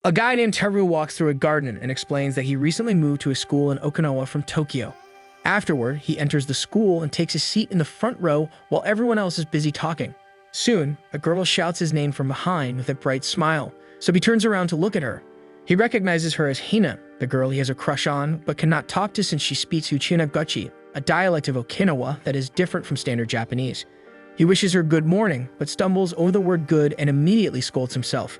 A guy named Teru walks through a garden and explains that he recently moved to a school in Okinawa from Tokyo. Afterward, he enters the school and takes a seat in the front row while everyone else is busy talking. Soon, a girl shouts his name from behind with a bright smile, so he turns around to look at her. He recognizes her as Hina, the girl he has a crush on, but cannot talk to since she speaks Uchina-guchi, a dialect of Okinawa that is different from standard Japanese. He wishes her good morning, but stumbles over the word good and immediately scolds himself.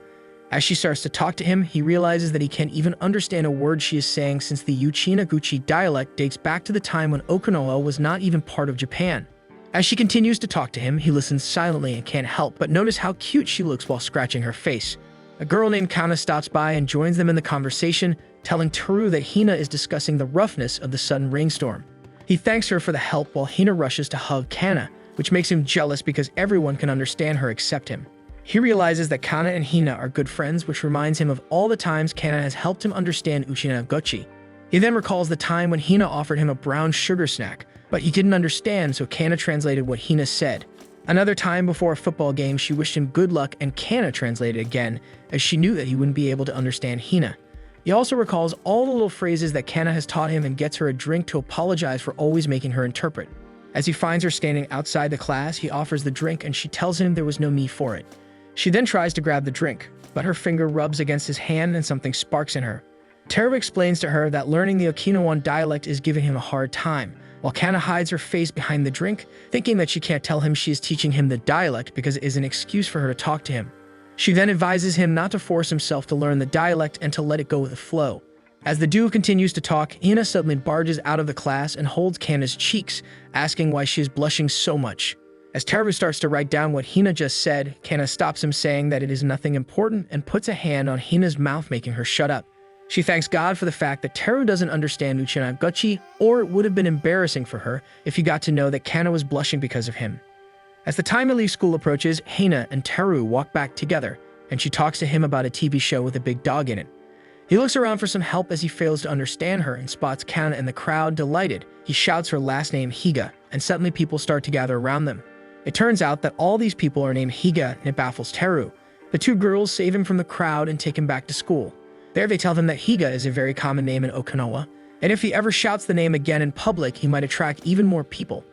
As she starts to talk to him, he realizes that he can't even understand a word she is saying since the Uchina-guchi dialect dates back to the time when Okinawa was not even part of Japan. As she continues to talk to him, he listens silently and can't help but notice how cute she looks while scratching her face. A girl named Kana stops by and joins them in the conversation, telling Teru that Hina is discussing the roughness of the sudden rainstorm. He thanks her for the help while Hina rushes to hug Kana, which makes him jealous because everyone can understand her except him. He realizes that Kana and Hina are good friends, which reminds him of all the times Kana has helped him understand Uchina-guchi. He then recalls the time when Hina offered him a brown sugar snack, but he didn't understand, so Kana translated what Hina said. Another time before a football game, she wished him good luck and Kana translated again, as she knew that he wouldn't be able to understand Hina. He also recalls all the little phrases that Kana has taught him and gets her a drink to apologize for always making her interpret. As he finds her standing outside the class, he offers the drink and she tells him there was no need for it. She then tries to grab the drink, but her finger rubs against his hand and something sparks in her. Teru explains to her that learning the Okinawan dialect is giving him a hard time, while Kana hides her face behind the drink, thinking that she can't tell him she is teaching him the dialect because it is an excuse for her to talk to him. She then advises him not to force himself to learn the dialect and to let it go with the flow. As the duo continues to talk, Hina suddenly barges out of the class and holds Kana's cheeks, asking why she is blushing so much. As Teru starts to write down what Hina just said, Kana stops him saying that it is nothing important and puts a hand on Hina's mouth, making her shut up. She thanks God for the fact that Teru doesn't understand Uchina-guchi, or it would have been embarrassing for her if he got to know that Kana was blushing because of him. As the time to leave school approaches, Hina and Teru walk back together, and she talks to him about a TV show with a big dog in it. He looks around for some help as he fails to understand her and spots Kana in the crowd. Delighted, he shouts her last name Higa, and suddenly people start to gather around them. It turns out that all these people are named Higa, and it baffles Teru. The two girls save him from the crowd and take him back to school. There they tell him that Higa is a very common name in Okinawa, and if he ever shouts the name again in public, he might attract even more people.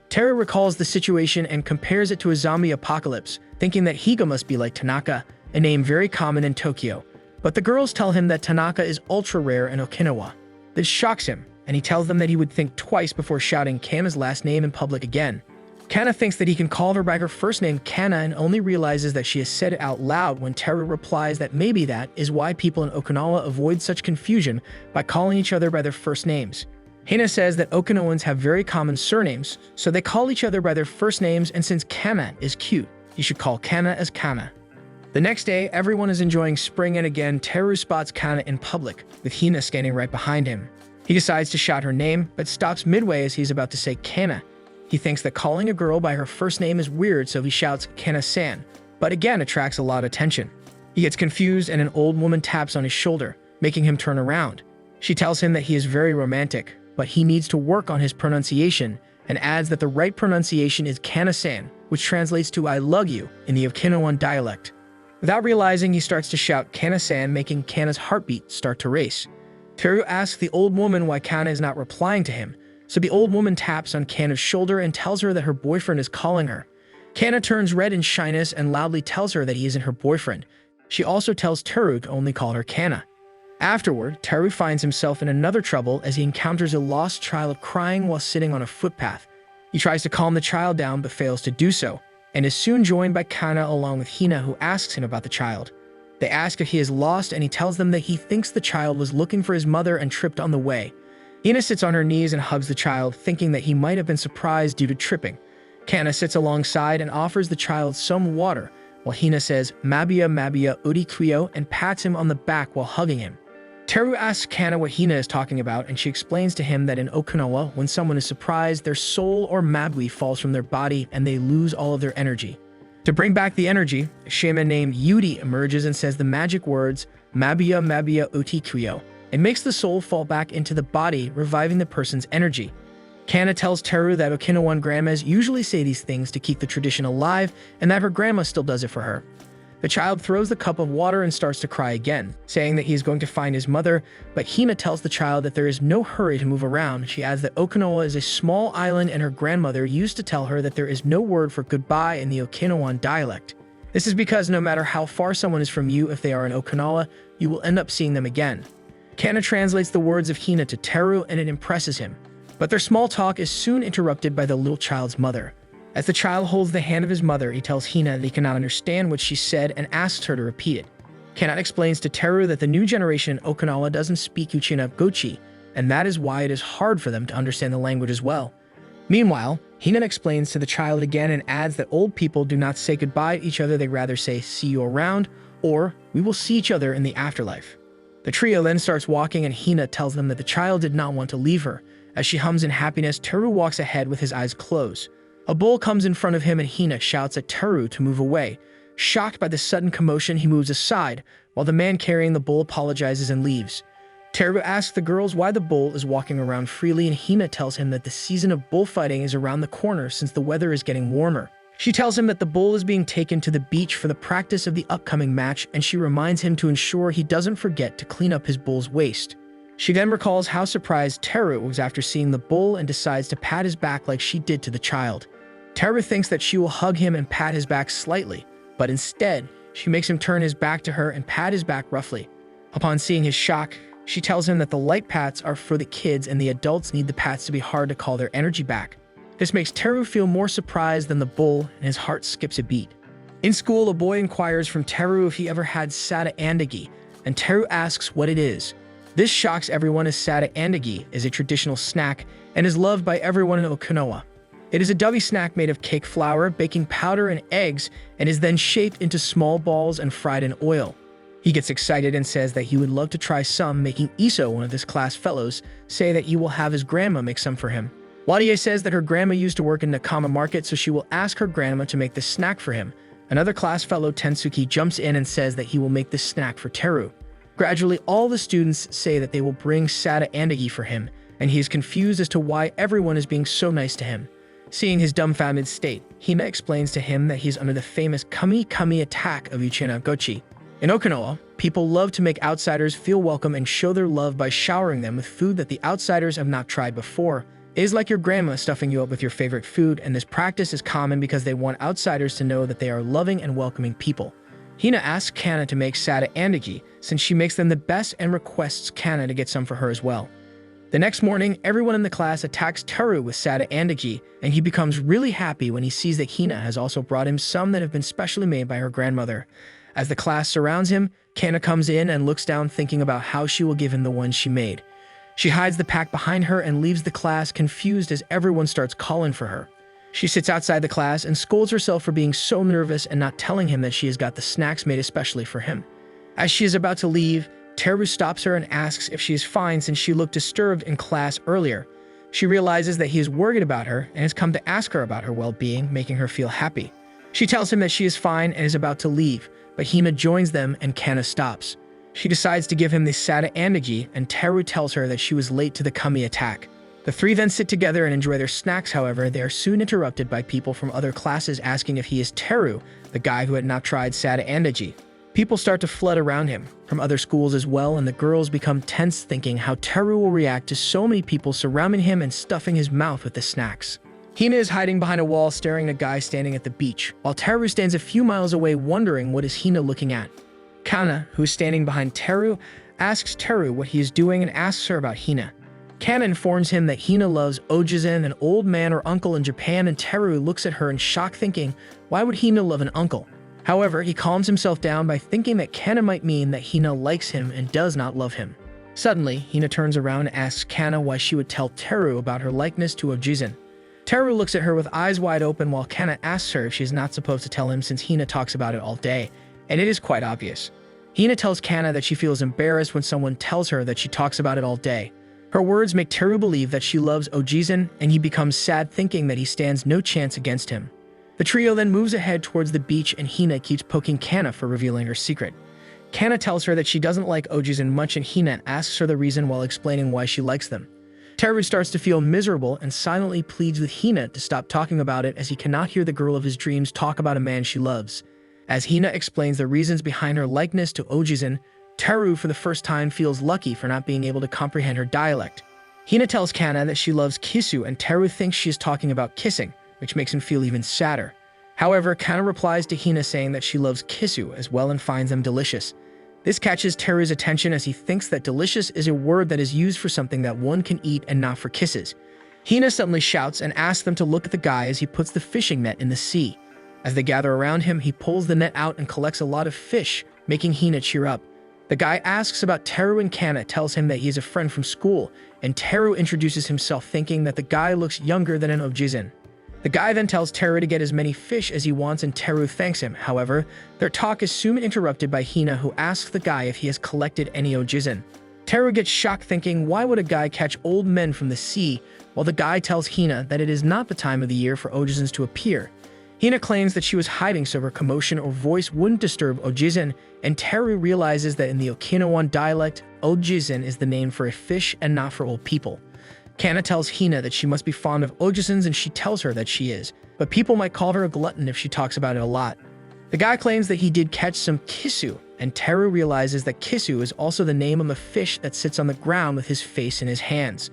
Teru recalls the situation and compares it to a zombie apocalypse, thinking that Higa must be like Tanaka, a name very common in Tokyo. But the girls tell him that Tanaka is ultra rare in Okinawa. This shocks him, and he tells them that he would think twice before shouting Kana's last name in public again. Kana thinks that he can call her by her first name Kana and only realizes that she has said it out loud when Teru replies that maybe that is why people in Okinawa avoid such confusion by calling each other by their first names. Hina says that Okinawans have very common surnames, so they call each other by their first names, and since Kana is cute, you should call Kana as Kana. The next day, everyone is enjoying spring, and again, Teru spots Kana in public, with Hina standing right behind him. He decides to shout her name, but stops midway as he's about to say Kana. He thinks that calling a girl by her first name is weird, so he shouts Kana-san, but again attracts a lot of attention. He gets confused and an old woman taps on his shoulder, making him turn around. She tells him that he is very romantic, but he needs to work on his pronunciation, and adds that the right pronunciation is Kana-san, which translates to I love you in the Okinawan dialect. Without realizing, he starts to shout Kana-san, making Kana's heartbeat start to race. Teru asks the old woman why Kana is not replying to him, so the old woman taps on Kana's shoulder and tells her that her boyfriend is calling her. Kana turns red in shyness and loudly tells her that he isn't her boyfriend. She also tells Teru to only call her Kana. Afterward, Teru finds himself in another trouble as he encounters a lost child crying while sitting on a footpath. He tries to calm the child down but fails to do so, and is soon joined by Kana along with Hina, who asks him about the child. They ask if he is lost, and he tells them that he thinks the child was looking for his mother and tripped on the way. Hina sits on her knees and hugs the child, thinking that he might have been surprised due to tripping. Kana sits alongside and offers the child some water, while Hina says Mabia Mabia Urikuyo and pats him on the back while hugging him. Teru asks Kana what Hina is talking about, and she explains to him that in Okinawa, when someone is surprised, their soul or mabui falls from their body and they lose all of their energy. To bring back the energy, a shaman named Yuri emerges and says the magic words Mabia Mabia Urikuyo, and makes the soul fall back into the body, reviving the person's energy. Kana tells Teru that Okinawan grandmas usually say these things to keep the tradition alive, and that her grandma still does it for her. The child throws the cup of water and starts to cry again, saying that he is going to find his mother, but Hina tells the child that there is no hurry to move around. She adds that Okinawa is a small island and her grandmother used to tell her that there is no word for goodbye in the Okinawan dialect. This is because no matter how far someone is from you, if they are in Okinawa, you will end up seeing them again. Kana translates the words of Hina to Teru and it impresses him, but their small talk is soon interrupted by the little child's mother. As the child holds the hand of his mother, he tells Hina that he cannot understand what she said and asks her to repeat it. Kana explains to Teru that the new generation in Okinawa doesn't speak Uchina-gochi, and that is why it is hard for them to understand the language as well. Meanwhile, Hina explains to the child again and adds that old people do not say goodbye to each other, they rather say see you around, or we will see each other in the afterlife. The trio then starts walking and Hina tells them that the child did not want to leave her. As she hums in happiness, Teru walks ahead with his eyes closed. A bull comes in front of him and Hina shouts at Teru to move away. Shocked by the sudden commotion, he moves aside, while the man carrying the bull apologizes and leaves. Teru asks the girls why the bull is walking around freely and Hina tells him that the season of bullfighting is around the corner since the weather is getting warmer. She tells him that the bull is being taken to the beach for the practice of the upcoming match and she reminds him to ensure he doesn't forget to clean up his bull's waste. She then recalls how surprised Teru was after seeing the bull and decides to pat his back like she did to the child. Teru thinks that she will hug him and pat his back slightly, but instead, she makes him turn his back to her and pat his back roughly. Upon seeing his shock, she tells him that the light pats are for the kids and the adults need the pats to be hard to call their energy back. This makes Teru feel more surprised than the bull and his heart skips a beat. In school, a boy inquires from Teru if he ever had sada andagi, and Teru asks what it is. This shocks everyone as sada andagi is a traditional snack and is loved by everyone in Okinawa. It is a doughy snack made of cake flour, baking powder, and eggs, and is then shaped into small balls and fried in oil. He gets excited and says that he would love to try some, making Iso, one of his class fellows, say that he will have his grandma make some for him. Wadie says that her grandma used to work in Nakama Market, so she will ask her grandma to make this snack for him. Another class fellow, Tensuki, jumps in and says that he will make this snack for Teru. Gradually, all the students say that they will bring sada andagi for him, and he is confused as to why everyone is being so nice to him. Seeing his dumbfounded state, Hina explains to him that he's under the famous kami-kami attack of Uchina-gochi. In Okinawa, people love to make outsiders feel welcome and show their love by showering them with food that the outsiders have not tried before. It is like your grandma stuffing you up with your favorite food, and this practice is common because they want outsiders to know that they are loving and welcoming people. Hina asks Kana to make sada andagi since she makes them the best and requests Kana to get some for her as well. The next morning, everyone in the class attacks Teru with sada andagi, and he becomes really happy when he sees that Hina has also brought him some that have been specially made by her grandmother. As the class surrounds him, Kana comes in and looks down thinking about how she will give him the ones she made. She hides the pack behind her and leaves the class confused as everyone starts calling for her. She sits outside the class and scolds herself for being so nervous and not telling him that she has got the snacks made especially for him. As she is about to leave, Teru stops her and asks if she is fine since she looked disturbed in class earlier. She realizes that he is worried about her and has come to ask her about her well-being, making her feel happy. She tells him that she is fine and is about to leave, but Hina joins them and Kana stops. She decides to give him the sada andagi, and Teru tells her that she was late to the kami attack. The three then sit together and enjoy their snacks. However, they are soon interrupted by people from other classes asking if he is Teru, the guy who had not tried sada andagi. People start to flood around him, from other schools as well, and the girls become tense thinking how Teru will react to so many people surrounding him and stuffing his mouth with the snacks. Hina is hiding behind a wall staring at a guy standing at the beach, while Teru stands a few miles away wondering what is Hina looking at. Kana, who is standing behind Teru, asks Teru what he is doing and asks her about Hina. Kana informs him that Hina loves Ojizan, an old man or uncle in Japan, and Teru looks at her in shock thinking, why would Hina love an uncle? However, he calms himself down by thinking that Kana might mean that Hina likes him and does not love him. Suddenly, Hina turns around and asks Kana why she would tell Teru about her likeness to Ojizan. Teru looks at her with eyes wide open while Kana asks her if she is not supposed to tell him since Hina talks about it all day, and it is quite obvious. Hina tells Kana that she feels embarrassed when someone tells her that she talks about it all day. Her words make Teru believe that she loves Ojizan, and he becomes sad thinking that he stands no chance against him. The trio then moves ahead towards the beach and Hina keeps poking Kana for revealing her secret. Kana tells her that she doesn't like Ojizan much and Hina asks her the reason while explaining why she likes them. Teru starts to feel miserable and silently pleads with Hina to stop talking about it as he cannot hear the girl of his dreams talk about a man she loves. As Hina explains the reasons behind her likeness to Ojizin, Teru for the first time feels lucky for not being able to comprehend her dialect. Hina tells Kana that she loves Kisu and Teru thinks she is talking about kissing, which makes him feel even sadder. However, Kana replies to Hina saying that she loves Kisu as well and finds them delicious. This catches Teru's attention as he thinks that delicious is a word that is used for something that one can eat and not for kisses. Hina suddenly shouts and asks them to look at the guy as he puts the fishing net in the sea. As they gather around him, he pulls the net out and collects a lot of fish, making Hina cheer up. The guy asks about Teru and Kana tells him that he is a friend from school, and Teru introduces himself thinking that the guy looks younger than an Ojizin. The guy then tells Teru to get as many fish as he wants and Teru thanks him. However, their talk is soon interrupted by Hina, who asks the guy if he has collected any Ojizin. Teru gets shocked thinking, why would a guy catch old men from the sea, while the guy tells Hina that it is not the time of the year for Ojizins to appear. Hina claims that she was hiding so her commotion or voice wouldn't disturb Ojizin, and Teru realizes that in the Okinawan dialect, Ojizin is the name for a fish and not for old people. Kana tells Hina that she must be fond of Ojizins and she tells her that she is, but people might call her a glutton if she talks about it a lot. The guy claims that he did catch some Kisu, and Teru realizes that Kisu is also the name of a fish that sits on the ground with his face in his hands.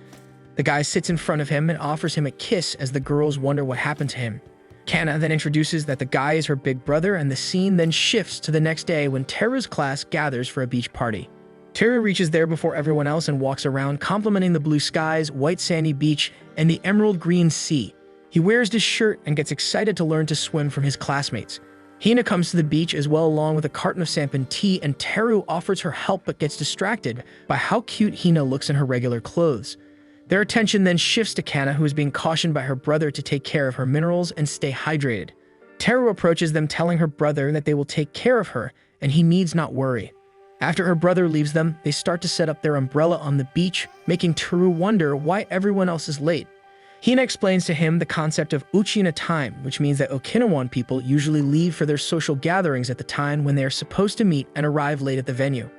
The guy sits in front of him and offers him a kiss as the girls wonder what happened to him. Kana then introduces that the guy is her big brother, and the scene then shifts to the next day when Teru's class gathers for a beach party. Teru reaches there before everyone else and walks around complimenting the blue skies, white sandy beach, and the emerald green sea. He wears his shirt and gets excited to learn to swim from his classmates. Hina comes to the beach as well along with a carton of sampan tea, and Teru offers her help but gets distracted by how cute Hina looks in her regular clothes. Their attention then shifts to Kana, who is being cautioned by her brother to take care of her minerals and stay hydrated. Teru approaches them telling her brother that they will take care of her and he needs not worry. After her brother leaves them, they start to set up their umbrella on the beach, making Teru wonder why everyone else is late. Hina explains to him the concept of Uchina time, which means that Okinawan people usually leave for their social gatherings at the time when they are supposed to meet and arrive late at the venue.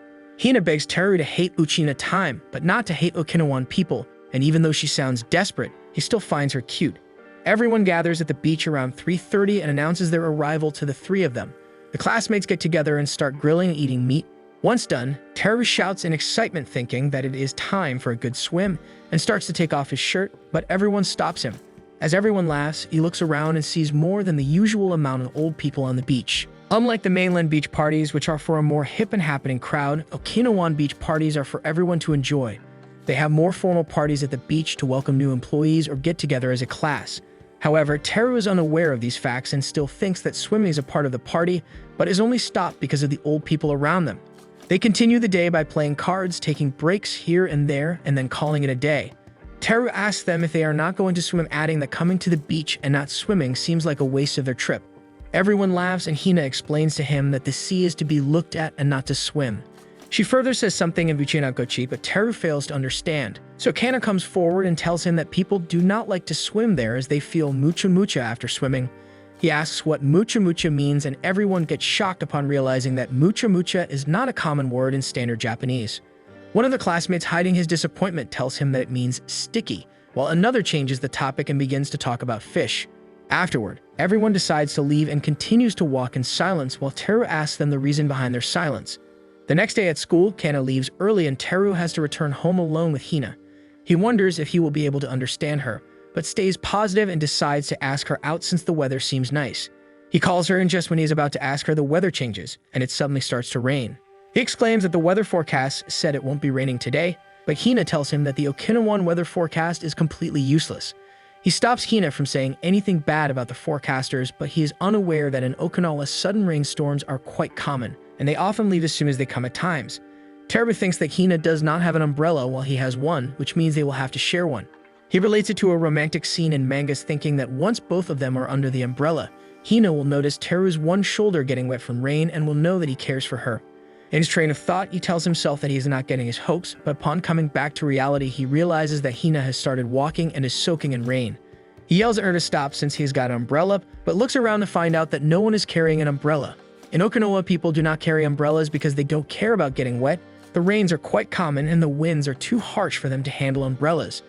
Hina begs Teru to hate Uchina time, but not to hate Okinawan people, and even though she sounds desperate, he still finds her cute. Everyone gathers at the beach around 3:30 and announces their arrival to the three of them. The classmates get together and start grilling and eating meat. Once done, Teru shouts in excitement thinking that it is time for a good swim and starts to take off his shirt, but everyone stops him. As everyone laughs, he looks around and sees more than the usual amount of old people on the beach. Unlike the mainland beach parties, which are for a more hip and happening crowd, Okinawan beach parties are for everyone to enjoy. They have more formal parties at the beach to welcome new employees or get together as a class. However, Teru is unaware of these facts and still thinks that swimming is a part of the party, but is only stopped because of the old people around them. They continue the day by playing cards, taking breaks here and there, and then calling it a day. Teru asks them if they are not going to swim, adding that coming to the beach and not swimming seems like a waste of their trip. Everyone laughs and Hina explains to him that the sea is to be looked at and not to swim. She further says something in Buchinagochi, but Teru fails to understand. So Kana comes forward and tells him that people do not like to swim there as they feel mucha after swimming. He asks what mucha means, and everyone gets shocked upon realizing that mucha is not a common word in standard Japanese. One of the classmates, hiding his disappointment, tells him that it means sticky, while another changes the topic and begins to talk about fish. Afterward, everyone decides to leave and continues to walk in silence while Teru asks them the reason behind their silence. The next day at school, Kana leaves early and Teru has to return home alone with Hina. He wonders if he will be able to understand her, but stays positive and decides to ask her out since the weather seems nice. He calls her, and just when he is about to ask her, the weather changes and it suddenly starts to rain. He exclaims that the weather forecast said it won't be raining today, but Hina tells him that the Okinawan weather forecast is completely useless. He stops Hina from saying anything bad about the forecasters, but he is unaware that in Okinawa sudden rainstorms are quite common, and they often leave as soon as they come at times. Teru thinks that Hina does not have an umbrella while he has one, which means they will have to share one. He relates it to a romantic scene in mangas, thinking that once both of them are under the umbrella, Hina will notice Teru's one shoulder getting wet from rain and will know that he cares for her. In his train of thought, he tells himself that he is not getting his hopes, but upon coming back to reality, he realizes that Hina has started walking and is soaking in rain. He yells at her to stop since he has got an umbrella, but looks around to find out that no one is carrying an umbrella. In Okinawa, people do not carry umbrellas because they don't care about getting wet. The rains are quite common and the winds are too harsh for them to handle umbrellas.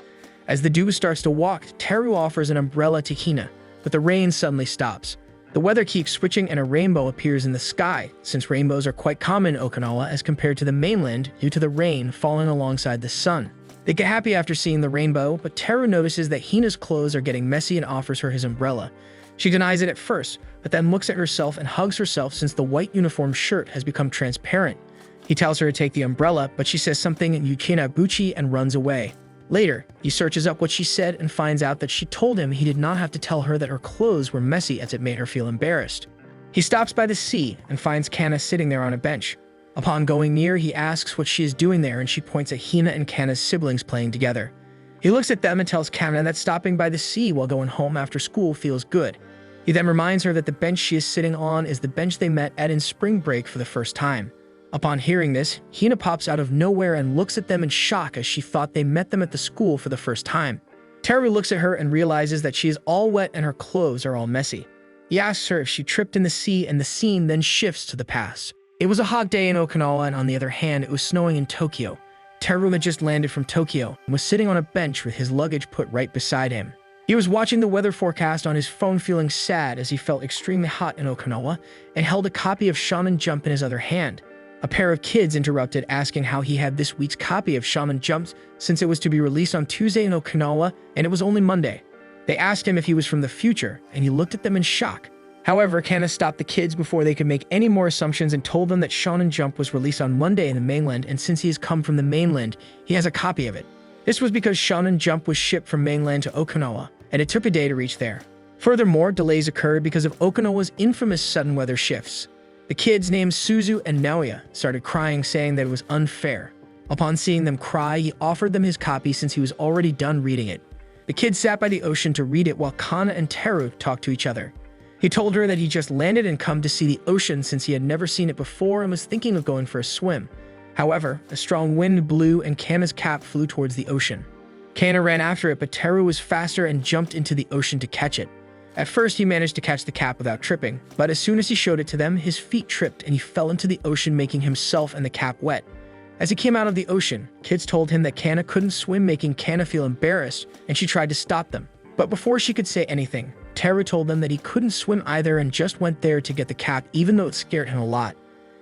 As the dude starts to walk, Teru offers an umbrella to Hina, but the rain suddenly stops. The The weather keeps switching and a rainbow appears in the sky, since rainbows are quite common in Okinawa as compared to the mainland due to the rain falling alongside the sun. They get happy after seeing the rainbow, but Teru notices that Hina's clothes are getting messy and offers her his umbrella. She denies it at first, but then looks at herself and hugs herself since the white uniform shirt has become transparent. He tells her to take the umbrella, but she says something in Ukinabuchi and runs away. Later, he searches up what she said and finds out that she told him he did not have to tell her that her clothes were messy as it made her feel embarrassed. He stops by the sea and finds Kana sitting there on a bench. Upon going near, he asks what she is doing there and she points at Hina and Kana's siblings playing together. He looks at them and tells Kana that stopping by the sea while going home after school feels good. He then reminds her that the bench she is sitting on is the bench they met at in spring break for the first time. Upon hearing this, Hina pops out of nowhere and looks at them in shock as she thought they met them at the school for the first time. Teru looks at her and realizes that she is all wet and her clothes are all messy. He asks her if she tripped in the sea and the scene then shifts to the past. It was a hot day in Okinawa and on the other hand it was snowing in Tokyo. Teru had just landed from Tokyo and was sitting on a bench with his luggage put right beside him. He was watching the weather forecast on his phone feeling sad as he felt extremely hot in Okinawa and held a copy of Shonen Jump in his other hand. A pair of kids interrupted asking how he had this week's copy of Shonen Jump since it was to be released on Tuesday in Okinawa and it was only Monday. They asked him if he was from the future and he looked at them in shock. However, Kana stopped the kids before they could make any more assumptions and told them that Shonen Jump was released on Monday in the mainland and since he has come from the mainland, he has a copy of it. This was because Shonen Jump was shipped from mainland to Okinawa and it took a day to reach there. Furthermore, delays occurred because of Okinawa's infamous sudden weather shifts. The kids named Suzu and Naoya started crying saying that it was unfair. Upon seeing them cry, he offered them his copy since he was already done reading it. The kids sat by the ocean to read it while Kana and Teru talked to each other. He told her that he just landed and come to see the ocean since he had never seen it before and was thinking of going for a swim. However, a strong wind blew and Kana's cap flew towards the ocean. Kana ran after it, but Teru was faster and jumped into the ocean to catch it. At first, he managed to catch the cap without tripping, but as soon as he showed it to them, his feet tripped and he fell into the ocean, making himself and the cap wet. As he came out of the ocean, kids told him that Kana couldn't swim, making Kana feel embarrassed, and she tried to stop them. But before she could say anything, Teru told them that he couldn't swim either and just went there to get the cap, even though it scared him a lot.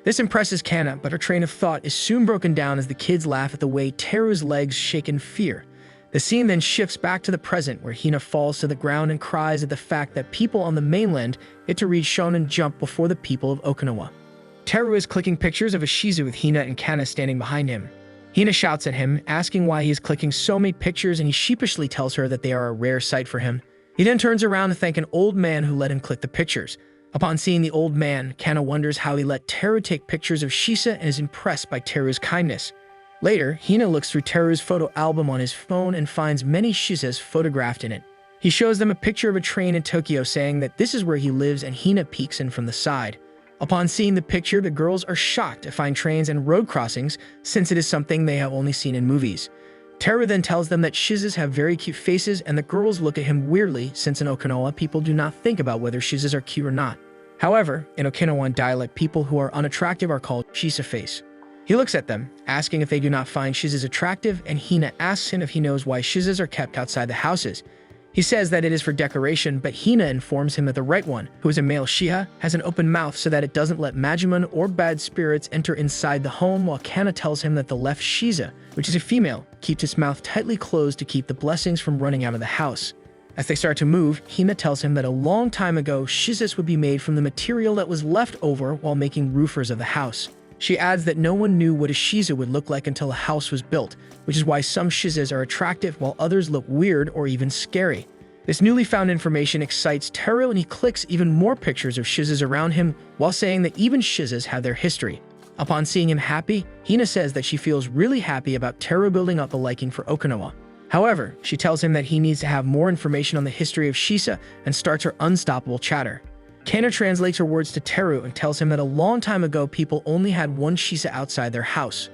This impresses Kana, but her train of thought is soon broken down as the kids laugh at the way Teru's legs shake in fear. The scene then shifts back to the present where Hina falls to the ground and cries at the fact that people on the mainland get to read Shonen Jump before the people of Okinawa. Teru is clicking pictures of a shizu with Hina and Kana standing behind him. Hina shouts at him, asking why he is clicking so many pictures, and he sheepishly tells her that they are a rare sight for him. He then turns around to thank an old man who let him click the pictures. Upon seeing the old man, Kana wonders how he let Teru take pictures of Shisa and is impressed by Teru's kindness. Later, Hina looks through Teru's photo album on his phone and finds many Shisas photographed in it. He shows them a picture of a train in Tokyo saying that this is where he lives and Hina peeks in from the side. Upon seeing the picture, the girls are shocked to find trains and road crossings since it is something they have only seen in movies. Teru then tells them that Shizas have very cute faces and the girls look at him weirdly since in Okinawa people do not think about whether Shizas are cute or not. However, in Okinawan dialect, people who are unattractive are called Shisa face. He looks at them, asking if they do not find Shizas attractive, and Hina asks him if he knows why Shizas are kept outside the houses. He says that it is for decoration, but Hina informs him that the right one, who is a male Shiha, has an open mouth so that it doesn't let Majimon or bad spirits enter inside the home, while Kana tells him that the left Shiza, which is a female, keeps its mouth tightly closed to keep the blessings from running out of the house. As they start to move, Hina tells him that a long time ago, Shizas would be made from the material that was left over while making roofers of the house. She adds that no one knew what a Shiza would look like until a house was built, which is why some Shizas are attractive while others look weird or even scary. This newly found information excites Teru and he clicks even more pictures of Shizas around him while saying that even Shizas have their history. Upon seeing him happy, Hina says that she feels really happy about Teru building up a liking for Okinawa. However, she tells him that he needs to have more information on the history of Shisa and starts her unstoppable chatter. Kana translates her words to Teru and tells him that a long time ago people only had one Shisa outside their house.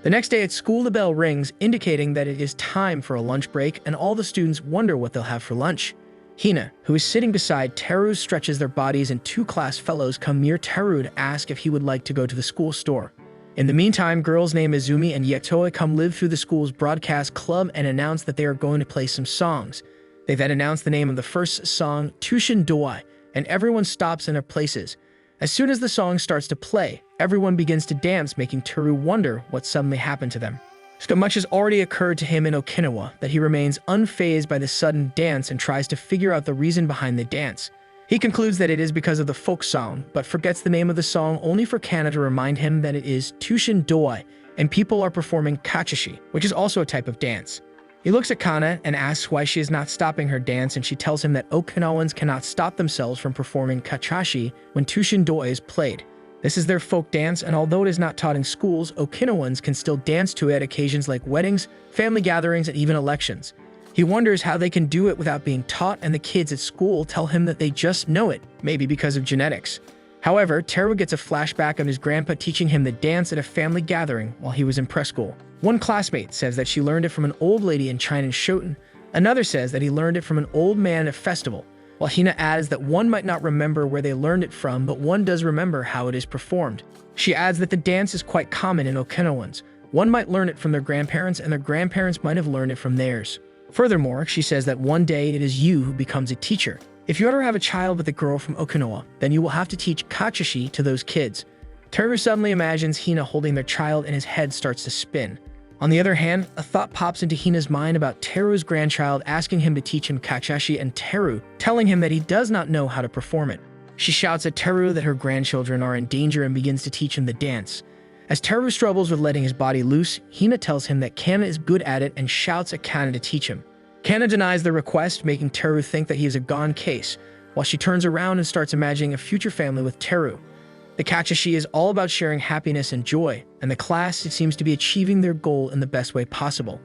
The next day at school the bell rings, indicating that it is time for a lunch break, and all the students wonder what they'll have for lunch. Hina, who is sitting beside Teru, stretches their bodies and two class fellows come near Teru to ask if he would like to go to the school store. In the meantime, girls named Izumi and Yetoe come live through the school's broadcast club and announce that they are going to play some songs. They then announce the name of the first song, Tushin Doi, and everyone stops in their places. As soon as the song starts to play, everyone begins to dance, making Teru wonder what suddenly happened to them. So much has already occurred to him in Okinawa that he remains unfazed by the sudden dance and tries to figure out the reason behind the dance. He concludes that it is because of the folk song, but forgets the name of the song only for Kana to remind him that it is Tushin Doi, and people are performing kachashi, which is also a type of dance. He looks at Kana and asks why she is not stopping her dance, and she tells him that Okinawans cannot stop themselves from performing kachashi when Tushin Doi is played. This is their folk dance, and although it is not taught in schools, Okinawans can still dance to it at occasions like weddings, family gatherings, and even elections. He wonders how they can do it without being taught, and the kids at school tell him that they just know it, maybe because of genetics. However, Teru gets a flashback of his grandpa teaching him the dance at a family gathering while he was in preschool. One classmate says that she learned it from an old lady in China Shoten. Another says that he learned it from an old man at a festival, while Hina adds that one might not remember where they learned it from, but one does remember how it is performed. She adds that the dance is quite common in Okinawans. One might learn it from their grandparents, and their grandparents might have learned it from theirs. Furthermore, she says that one day it is you who becomes a teacher. If you ever have a child with a girl from Okinawa, then you will have to teach kachashi to those kids. Teru suddenly imagines Hina holding their child and his head starts to spin. On the other hand, a thought pops into Hina's mind about Teru's grandchild asking him to teach him kachashi and Teru telling him that he does not know how to perform it. She shouts at Teru that her grandchildren are in danger and begins to teach him the dance. As Teru struggles with letting his body loose, Hina tells him that Kana is good at it and shouts at Kana to teach him. Kana denies the request, making Teru think that he is a gone case, while she turns around and starts imagining a future family with Teru. The kachashi is all about sharing happiness and joy, and the class seems to be achieving their goal in the best way possible.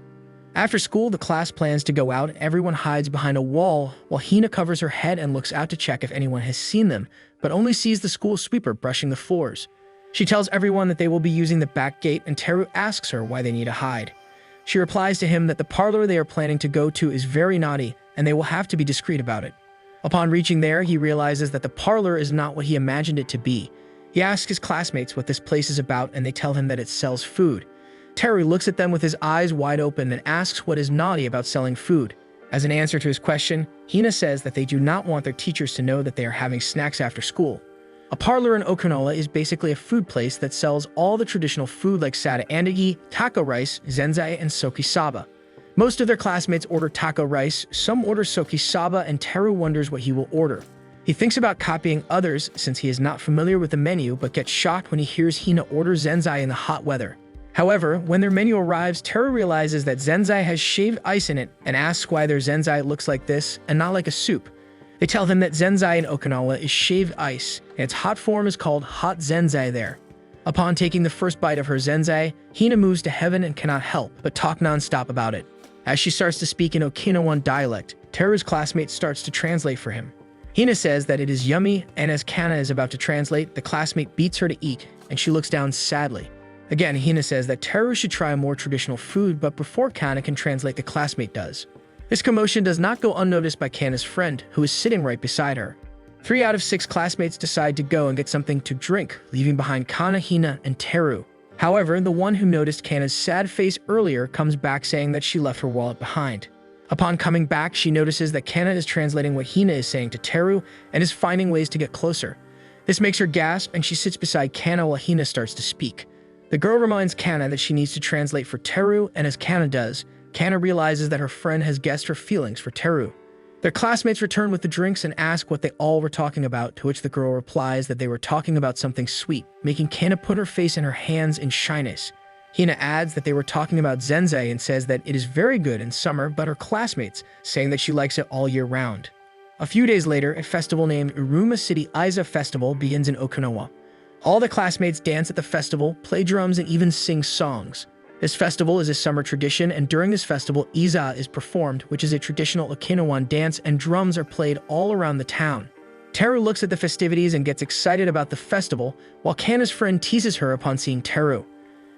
After school, the class plans to go out. Everyone hides behind a wall, while Hina covers her head and looks out to check if anyone has seen them, but only sees the school sweeper brushing the floors. She tells everyone that they will be using the back gate, and Teru asks her why they need to hide. She replies to him that the parlor they are planning to go to is very naughty, and they will have to be discreet about it. Upon reaching there, he realizes that the parlor is not what he imagined it to be. He asks his classmates what this place is about, and they tell him that it sells food. Teru looks at them with his eyes wide open and asks what is naughty about selling food. As an answer to his question, Hina says that they do not want their teachers to know that they are having snacks after school. A parlor in Okinawa is basically a food place that sells all the traditional food like sada andagi, taco rice, zenzai, and sokisaba. Most of their classmates order taco rice, some order sokisaba, and Teru wonders what he will order. He thinks about copying others since he is not familiar with the menu, but gets shocked when he hears Hina order zenzai in the hot weather. However, when their menu arrives, Teru realizes that zenzai has shaved ice in it and asks why their zenzai looks like this and not like a soup. They tell him that zenzai in Okinawa is shaved ice, and its hot form is called hot zenzai there. Upon taking the first bite of her zenzai, Hina moves to heaven and cannot help but talk non-stop about it. As she starts to speak in Okinawan dialect, Teru's classmate starts to translate for him. Hina says that it is yummy, and as Kana is about to translate, the classmate beats her to eat, and she looks down sadly. Again, Hina says that Teru should try more traditional food, but before Kana can translate, the classmate does. This commotion does not go unnoticed by Kana's friend, who is sitting right beside her. 3 out of 6 classmates decide to go and get something to drink, leaving behind Kana, Hina, and Teru. However, the one who noticed Kana's sad face earlier comes back saying that she left her wallet behind. Upon coming back, she notices that Kana is translating what Hina is saying to Teru and is finding ways to get closer. This makes her gasp, and she sits beside Kana while Hina starts to speak. The girl reminds Kana that she needs to translate for Teru, and as Kana does, Kana realizes that her friend has guessed her feelings for Teru. Their classmates return with the drinks and ask what they all were talking about, to which the girl replies that they were talking about something sweet, making Kana put her face in her hands in shyness. Hina adds that they were talking about zenzai and says that it is very good in summer, but her classmates, saying that she likes it all year round. A few days later, a festival named Uruma City Aiza Festival begins in Okinawa. All the classmates dance at the festival, play drums, and even sing songs. This festival is a summer tradition, and during this festival, Iza is performed, which is a traditional Okinawan dance, and drums are played all around the town. Teru looks at the festivities and gets excited about the festival, while Kana's friend teases her upon seeing Teru.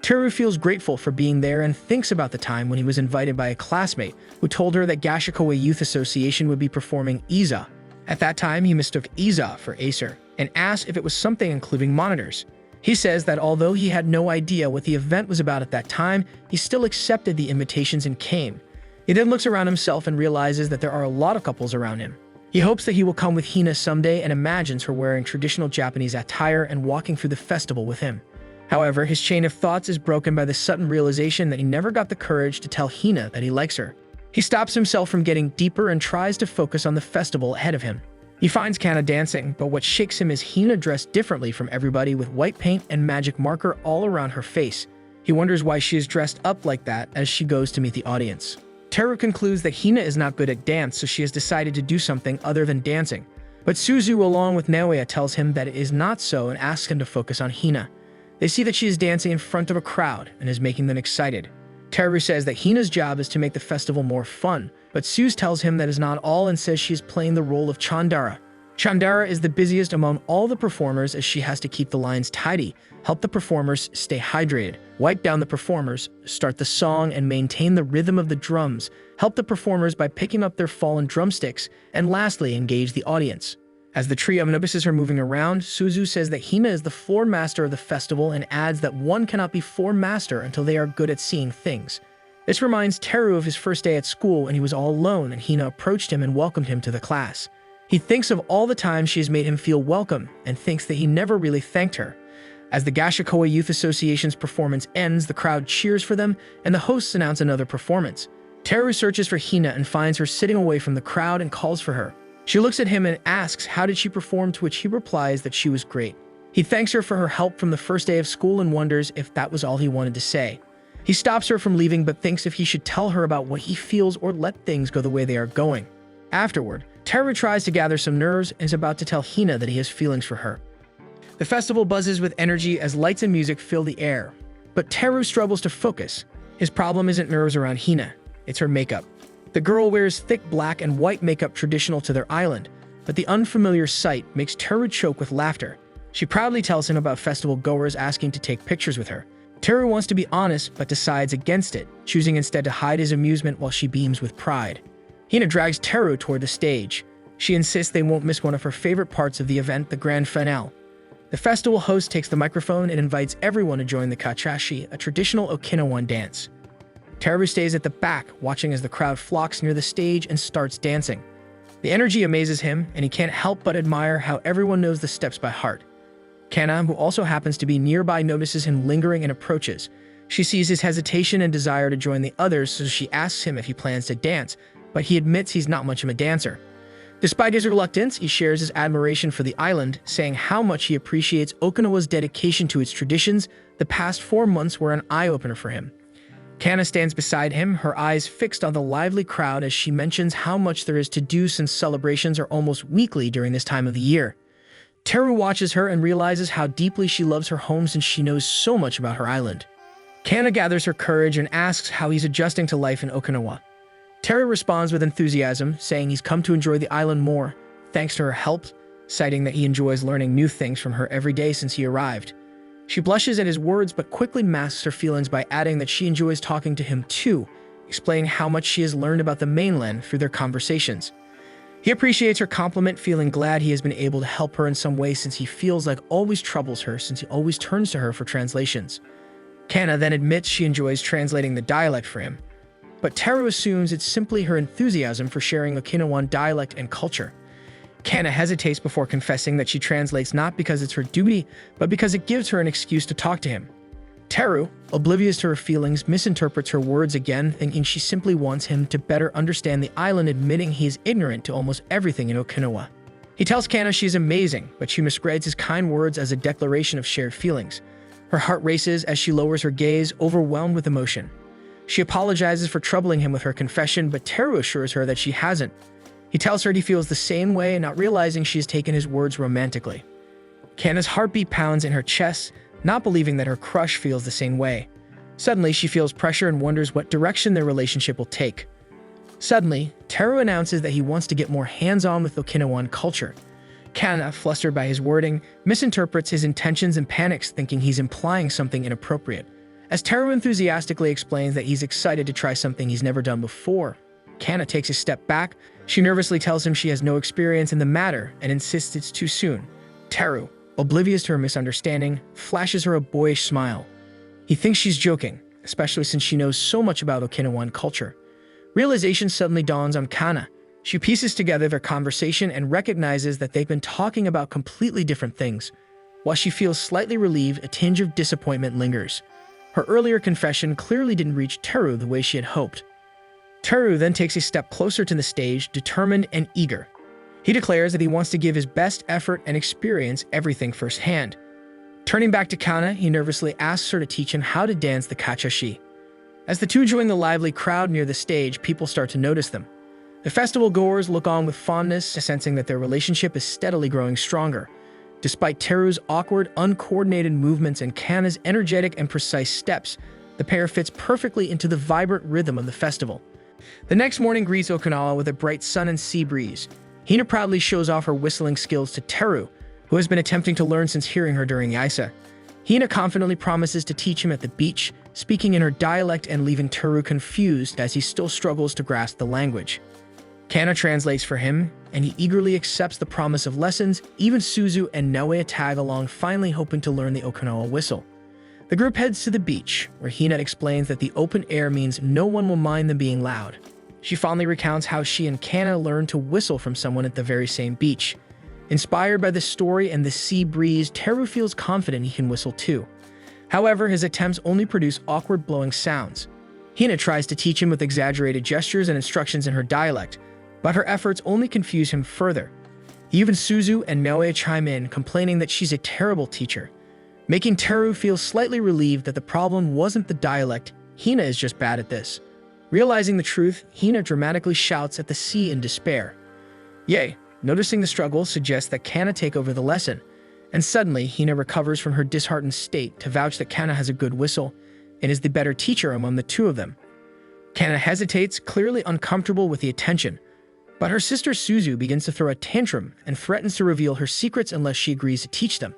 Teru feels grateful for being there and thinks about the time when he was invited by a classmate who told her that Gashikawa Youth Association would be performing Iza. At that time, he mistook Iza for Acer and asked if it was something including monitors. He says that although he had no idea what the event was about at that time, he still accepted the invitations and came. He then looks around himself and realizes that there are a lot of couples around him. He hopes that he will come with Hina someday and imagines her wearing traditional Japanese attire and walking through the festival with him. However, his chain of thoughts is broken by the sudden realization that he never got the courage to tell Hina that he likes her. He stops himself from getting deeper and tries to focus on the festival ahead of him. He finds Kana dancing, but what shakes him is Hina dressed differently from everybody with white paint and magic marker all around her face. He wonders why she is dressed up like that as she goes to meet the audience. Teru concludes that Hina is not good at dance, so she has decided to do something other than dancing. But Suzu, along with Naoya, tells him that it is not so and asks him to focus on Hina. They see that she is dancing in front of a crowd and is making them excited. Teru says that Hina's job is to make the festival more fun, but Suze tells him that is not all and says she is playing the role of Chandara. Chandara is the busiest among all the performers as she has to keep the lines tidy, help the performers stay hydrated, wipe down the performers, start the song and maintain the rhythm of the drums, help the performers by picking up their fallen drumsticks, and lastly engage the audience. As the tree of novices are moving around, Suzu says that Hina is the floor master of the festival and adds that one cannot be floor master until they are good at seeing things. This reminds Teru of his first day at school and he was all alone and Hina approached him and welcomed him to the class. He thinks of all the times she has made him feel welcome and thinks that he never really thanked her. As the Gashikoa Youth Association's performance ends, the crowd cheers for them and the hosts announce another performance. Teru searches for Hina and finds her sitting away from the crowd and calls for her. She looks at him and asks how did she perform, to which he replies that she was great. He thanks her for her help from the first day of school and wonders if that was all he wanted to say. He stops her from leaving but thinks if he should tell her about what he feels or let things go the way they are going. Afterward, Teru tries to gather some nerves and is about to tell Hina that he has feelings for her. The festival buzzes with energy as lights and music fill the air, but Teru struggles to focus. His problem isn't nerves around Hina, it's her makeup. The girl wears thick black and white makeup traditional to their island, but the unfamiliar sight makes Teru choke with laughter. She proudly tells him about festival goers asking to take pictures with her. Teru wants to be honest but decides against it, choosing instead to hide his amusement while she beams with pride. Hina drags Teru toward the stage. She insists they won't miss one of her favorite parts of the event, the grand finale. The festival host takes the microphone and invites everyone to join the kachashi, a traditional Okinawan dance. Teru stays at the back, watching as the crowd flocks near the stage and starts dancing. The energy amazes him, and he can't help but admire how everyone knows the steps by heart. Kana, who also happens to be nearby, notices him lingering and approaches. She sees his hesitation and desire to join the others, so she asks him if he plans to dance, but he admits he's not much of a dancer. Despite his reluctance, he shares his admiration for the island, saying how much he appreciates Okinawa's dedication to its traditions. The past 4 months were an eye-opener for him. Kana stands beside him, her eyes fixed on the lively crowd as she mentions how much there is to do since celebrations are almost weekly during this time of the year. Teru watches her and realizes how deeply she loves her home since she knows so much about her island. Kana gathers her courage and asks how he's adjusting to life in Okinawa. Teru responds with enthusiasm, saying he's come to enjoy the island more, thanks to her help, citing that he enjoys learning new things from her every day since he arrived. She blushes at his words but quickly masks her feelings by adding that she enjoys talking to him too, explaining how much she has learned about the mainland through their conversations. He appreciates her compliment, feeling glad he has been able to help her in some way since he feels like always troubles her since he always turns to her for translations. Kana then admits she enjoys translating the dialect for him, but Teru assumes it's simply her enthusiasm for sharing Okinawan dialect and culture. Kana hesitates before confessing that she translates not because it's her duty, but because it gives her an excuse to talk to him. Teru, oblivious to her feelings, misinterprets her words again, thinking she simply wants him to better understand the island, admitting he is ignorant to almost everything in Okinawa. He tells Kana she's amazing, but she misreads his kind words as a declaration of shared feelings. Her heart races as she lowers her gaze, overwhelmed with emotion. She apologizes for troubling him with her confession, but Teru assures her that she hasn't. He tells her he feels the same way, not realizing she has taken his words romantically. Kana's heartbeat pounds in her chest, not believing that her crush feels the same way. Suddenly, she feels pressure and wonders what direction their relationship will take. Suddenly, Teru announces that he wants to get more hands-on with Okinawan culture. Kana, flustered by his wording, misinterprets his intentions and panics, thinking he's implying something inappropriate. As Teru enthusiastically explains that he's excited to try something he's never done before, Kana takes a step back. She nervously tells him she has no experience in the matter and insists it's too soon. Teru, oblivious to her misunderstanding, flashes her a boyish smile. He thinks she's joking, especially since she knows so much about Okinawan culture. Realization suddenly dawns on Kana. She pieces together their conversation and recognizes that they've been talking about completely different things. While she feels slightly relieved, a tinge of disappointment lingers. Her earlier confession clearly didn't reach Teru the way she had hoped. Teru then takes a step closer to the stage, determined and eager. He declares that he wants to give his best effort and experience everything firsthand. Turning back to Kana, he nervously asks her to teach him how to dance the kachashi. As the two join the lively crowd near the stage, people start to notice them. The festival goers look on with fondness, sensing that their relationship is steadily growing stronger. Despite Teru's awkward, uncoordinated movements and Kana's energetic and precise steps, the pair fits perfectly into the vibrant rhythm of the festival. The next morning greets Okinawa with a bright sun and sea breeze. Hina proudly shows off her whistling skills to Teru, who has been attempting to learn since hearing her during Yaisa. Hina confidently promises to teach him at the beach, speaking in her dialect and leaving Teru confused as he still struggles to grasp the language. Kana translates for him, and he eagerly accepts the promise of lessons. Even Suzu and Naoya tag along, finally hoping to learn the Okinawa whistle. The group heads to the beach, where Hina explains that the open air means no one will mind them being loud. She fondly recounts how she and Kana learned to whistle from someone at the very same beach. Inspired by the story and the sea breeze, Teru feels confident he can whistle too. However, his attempts only produce awkward blowing sounds. Hina tries to teach him with exaggerated gestures and instructions in her dialect, but her efforts only confuse him further. Even Suzu and Naoya chime in, complaining that she's a terrible teacher, making Teru feel slightly relieved that the problem wasn't the dialect. Hina is just bad at this. Realizing the truth, Hina dramatically shouts at the sea in despair. Ye, noticing the struggle, suggests that Kana take over the lesson, and suddenly Hina recovers from her disheartened state to vouch that Kana has a good whistle and is the better teacher among the two of them. Kana hesitates, clearly uncomfortable with the attention, but her sister Suzu begins to throw a tantrum and threatens to reveal her secrets unless she agrees to teach them.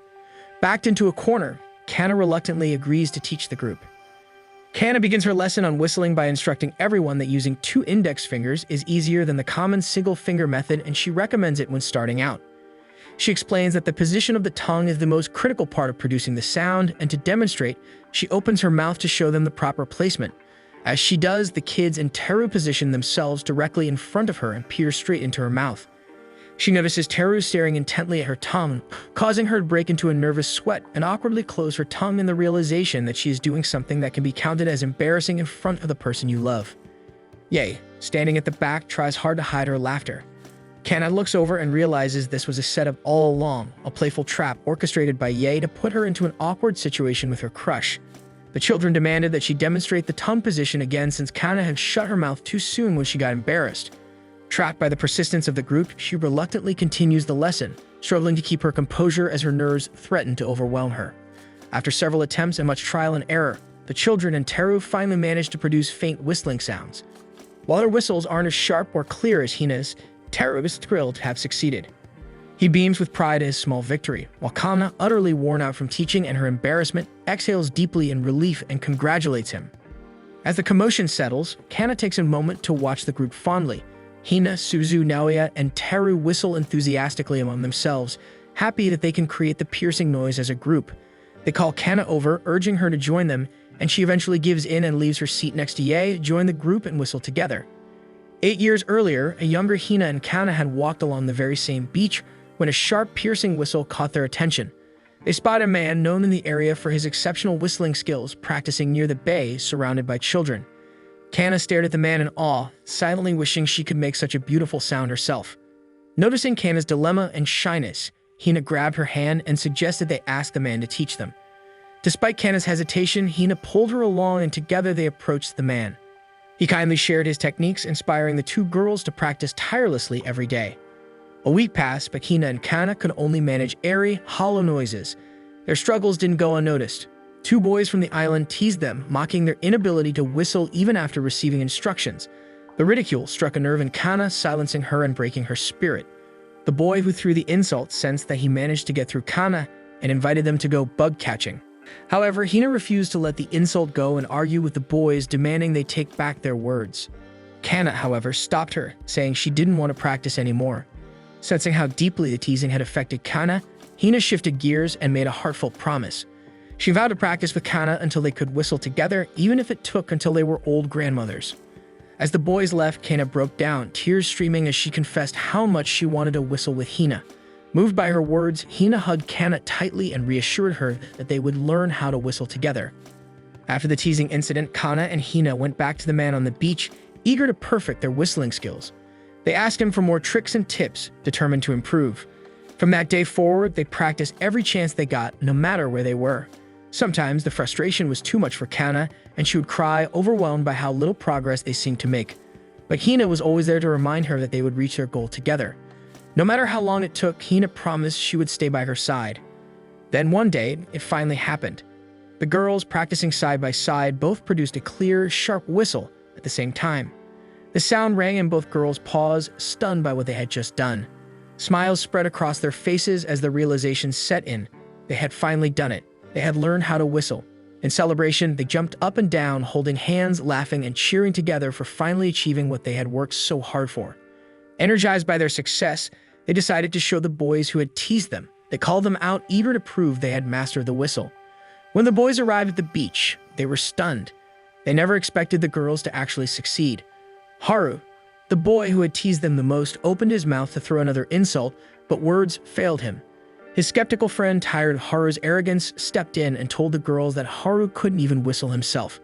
Backed into a corner, Kana reluctantly agrees to teach the group. Kana begins her lesson on whistling by instructing everyone that using 2 index fingers is easier than the common single finger method, and she recommends it when starting out. She explains that the position of the tongue is the most critical part of producing the sound, and to demonstrate, she opens her mouth to show them the proper placement. As she does, the kids in Teru position themselves directly in front of her and peer straight into her mouth. She notices Teru staring intently at her tongue, causing her to break into a nervous sweat and awkwardly close her tongue in the realization that she is doing something that can be counted as embarrassing in front of the person you love. Ye, standing at the back, tries hard to hide her laughter. Kana looks over and realizes this was a setup all along, a playful trap orchestrated by Ye to put her into an awkward situation with her crush. The children demanded that she demonstrate the tongue position again since Kana had shut her mouth too soon when she got embarrassed. Trapped by the persistence of the group, she reluctantly continues the lesson, struggling to keep her composure as her nerves threaten to overwhelm her. After several attempts and much trial and error, the children and Teru finally manage to produce faint whistling sounds. While their whistles aren't as sharp or clear as Hina's, Teru is thrilled to have succeeded. He beams with pride at his small victory, while Kana, utterly worn out from teaching and her embarrassment, exhales deeply in relief and congratulates him. As the commotion settles, Kana takes a moment to watch the group fondly. Hina, Suzu, Naoya, and Teru whistle enthusiastically among themselves, happy that they can create the piercing noise as a group. They call Kana over, urging her to join them, and she eventually gives in and leaves her seat next to Ye, join the group and whistle together. 8 years earlier, a younger Hina and Kana had walked along the very same beach when a sharp, piercing whistle caught their attention. They spot a man known in the area for his exceptional whistling skills, practicing near the bay, surrounded by children. Kana stared at the man in awe, silently wishing she could make such a beautiful sound herself. Noticing Kana's dilemma and shyness, Hina grabbed her hand and suggested they ask the man to teach them. Despite Kana's hesitation, Hina pulled her along and together they approached the man. He kindly shared his techniques, inspiring the two girls to practice tirelessly every day. A week passed, but Hina and Kana could only manage airy, hollow noises. Their struggles didn't go unnoticed. 2 boys from the island teased them, mocking their inability to whistle even after receiving instructions. The ridicule struck a nerve in Kana, silencing her and breaking her spirit. The boy who threw the insult sensed that he managed to get through Kana and invited them to go bug catching. However, Hina refused to let the insult go and argued with the boys, demanding they take back their words. Kana, however, stopped her, saying she didn't want to practice anymore. Sensing how deeply the teasing had affected Kana, Hina shifted gears and made a heartfelt promise. She vowed to practice with Kana until they could whistle together, even if it took until they were old grandmothers. As the boys left, Kana broke down, tears streaming as she confessed how much she wanted to whistle with Hina. Moved by her words, Hina hugged Kana tightly and reassured her that they would learn how to whistle together. After the teasing incident, Kana and Hina went back to the man on the beach, eager to perfect their whistling skills. They asked him for more tricks and tips, determined to improve. From that day forward, they practiced every chance they got, no matter where they were. Sometimes the frustration was too much for Kana, and she would cry, overwhelmed by how little progress they seemed to make. But Hina was always there to remind her that they would reach their goal together. No matter how long it took, Hina promised she would stay by her side. Then one day, it finally happened. The girls, practicing side by side, both produced a clear, sharp whistle at the same time. The sound rang and both girls paused, stunned by what they had just done. Smiles spread across their faces as the realization set in. They had finally done it. They had learned how to whistle. In celebration, they jumped up and down, holding hands, laughing and cheering together for finally achieving what they had worked so hard for. Energized by their success, they decided to show the boys who had teased them. They called them out, eager to prove they had mastered the whistle. When the boys arrived at the beach, they were stunned. They never expected the girls to actually succeed. Haru, the boy who had teased them the most, opened his mouth to throw another insult, but words failed him. His skeptical friend, tired of Haru's arrogance, stepped in and told the girls that Haru couldn't even whistle himself.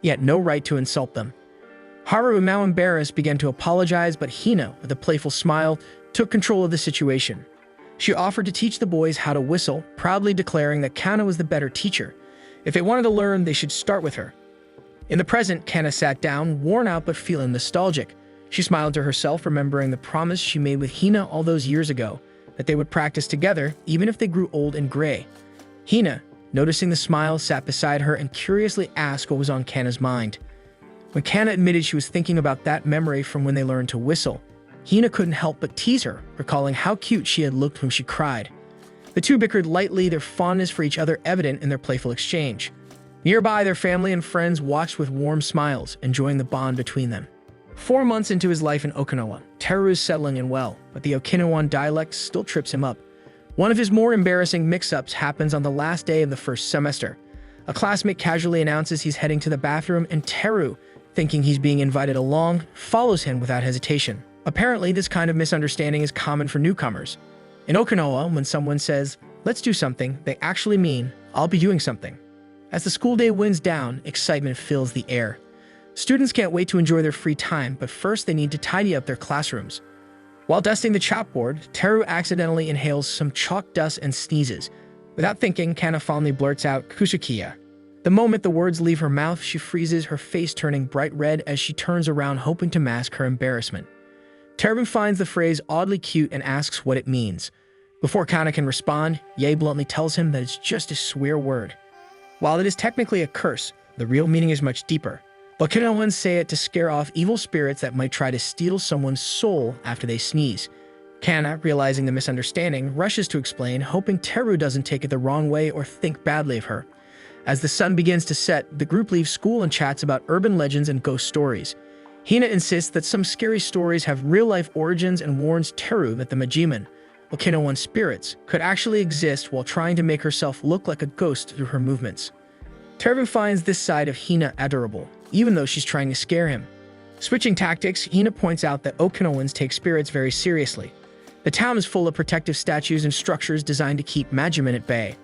He had no right to insult them. Haru, now embarrassed, began to apologize, but Hina, with a playful smile, took control of the situation. She offered to teach the boys how to whistle, proudly declaring that Kana was the better teacher. If they wanted to learn, they should start with her. In the present, Kana sat down, worn out but feeling nostalgic. She smiled to herself, remembering the promise she made with Hina all those years ago, that they would practice together, even if they grew old and gray. Hina, noticing the smile, sat beside her and curiously asked what was on Kana's mind. When Kana admitted she was thinking about that memory from when they learned to whistle, Hina couldn't help but tease her, recalling how cute she had looked when she cried. The two bickered lightly, their fondness for each other evident in their playful exchange. Nearby, their family and friends watched with warm smiles, enjoying the bond between them. 4 months into his life in Okinawa, Teru is settling in well, but the Okinawan dialect still trips him up. One of his more embarrassing mix-ups happens on the last day of the first semester. A classmate casually announces he's heading to the bathroom, and Teru, thinking he's being invited along, follows him without hesitation. Apparently, this kind of misunderstanding is common for newcomers. In Okinawa, when someone says, "Let's do something," they actually mean, "I'll be doing something." As the school day winds down, excitement fills the air. Students can't wait to enjoy their free time, but first they need to tidy up their classrooms. While dusting the chalkboard, Teru accidentally inhales some chalk dust and sneezes. Without thinking, Kana fondly blurts out, "Kusukiya." The moment the words leave her mouth, she freezes, her face turning bright red as she turns around, hoping to mask her embarrassment. Teru finds the phrase oddly cute and asks what it means. Before Kana can respond, Ye bluntly tells him that it's just a swear word. While it is technically a curse, the real meaning is much deeper. Okinawans say it to scare off evil spirits that might try to steal someone's soul after they sneeze. Kana, realizing the misunderstanding, rushes to explain, hoping Teru doesn't take it the wrong way or think badly of her. As the sun begins to set, the group leaves school and chats about urban legends and ghost stories. Hina insists that some scary stories have real-life origins and warns Teru that the Majiman, Okinawan spirits, could actually exist while trying to make herself look like a ghost through her movements. Teru finds this side of Hina adorable, even though she's trying to scare him. Switching tactics, Hina points out that Okinawans take spirits very seriously. The town is full of protective statues and structures designed to keep Majiman at bay.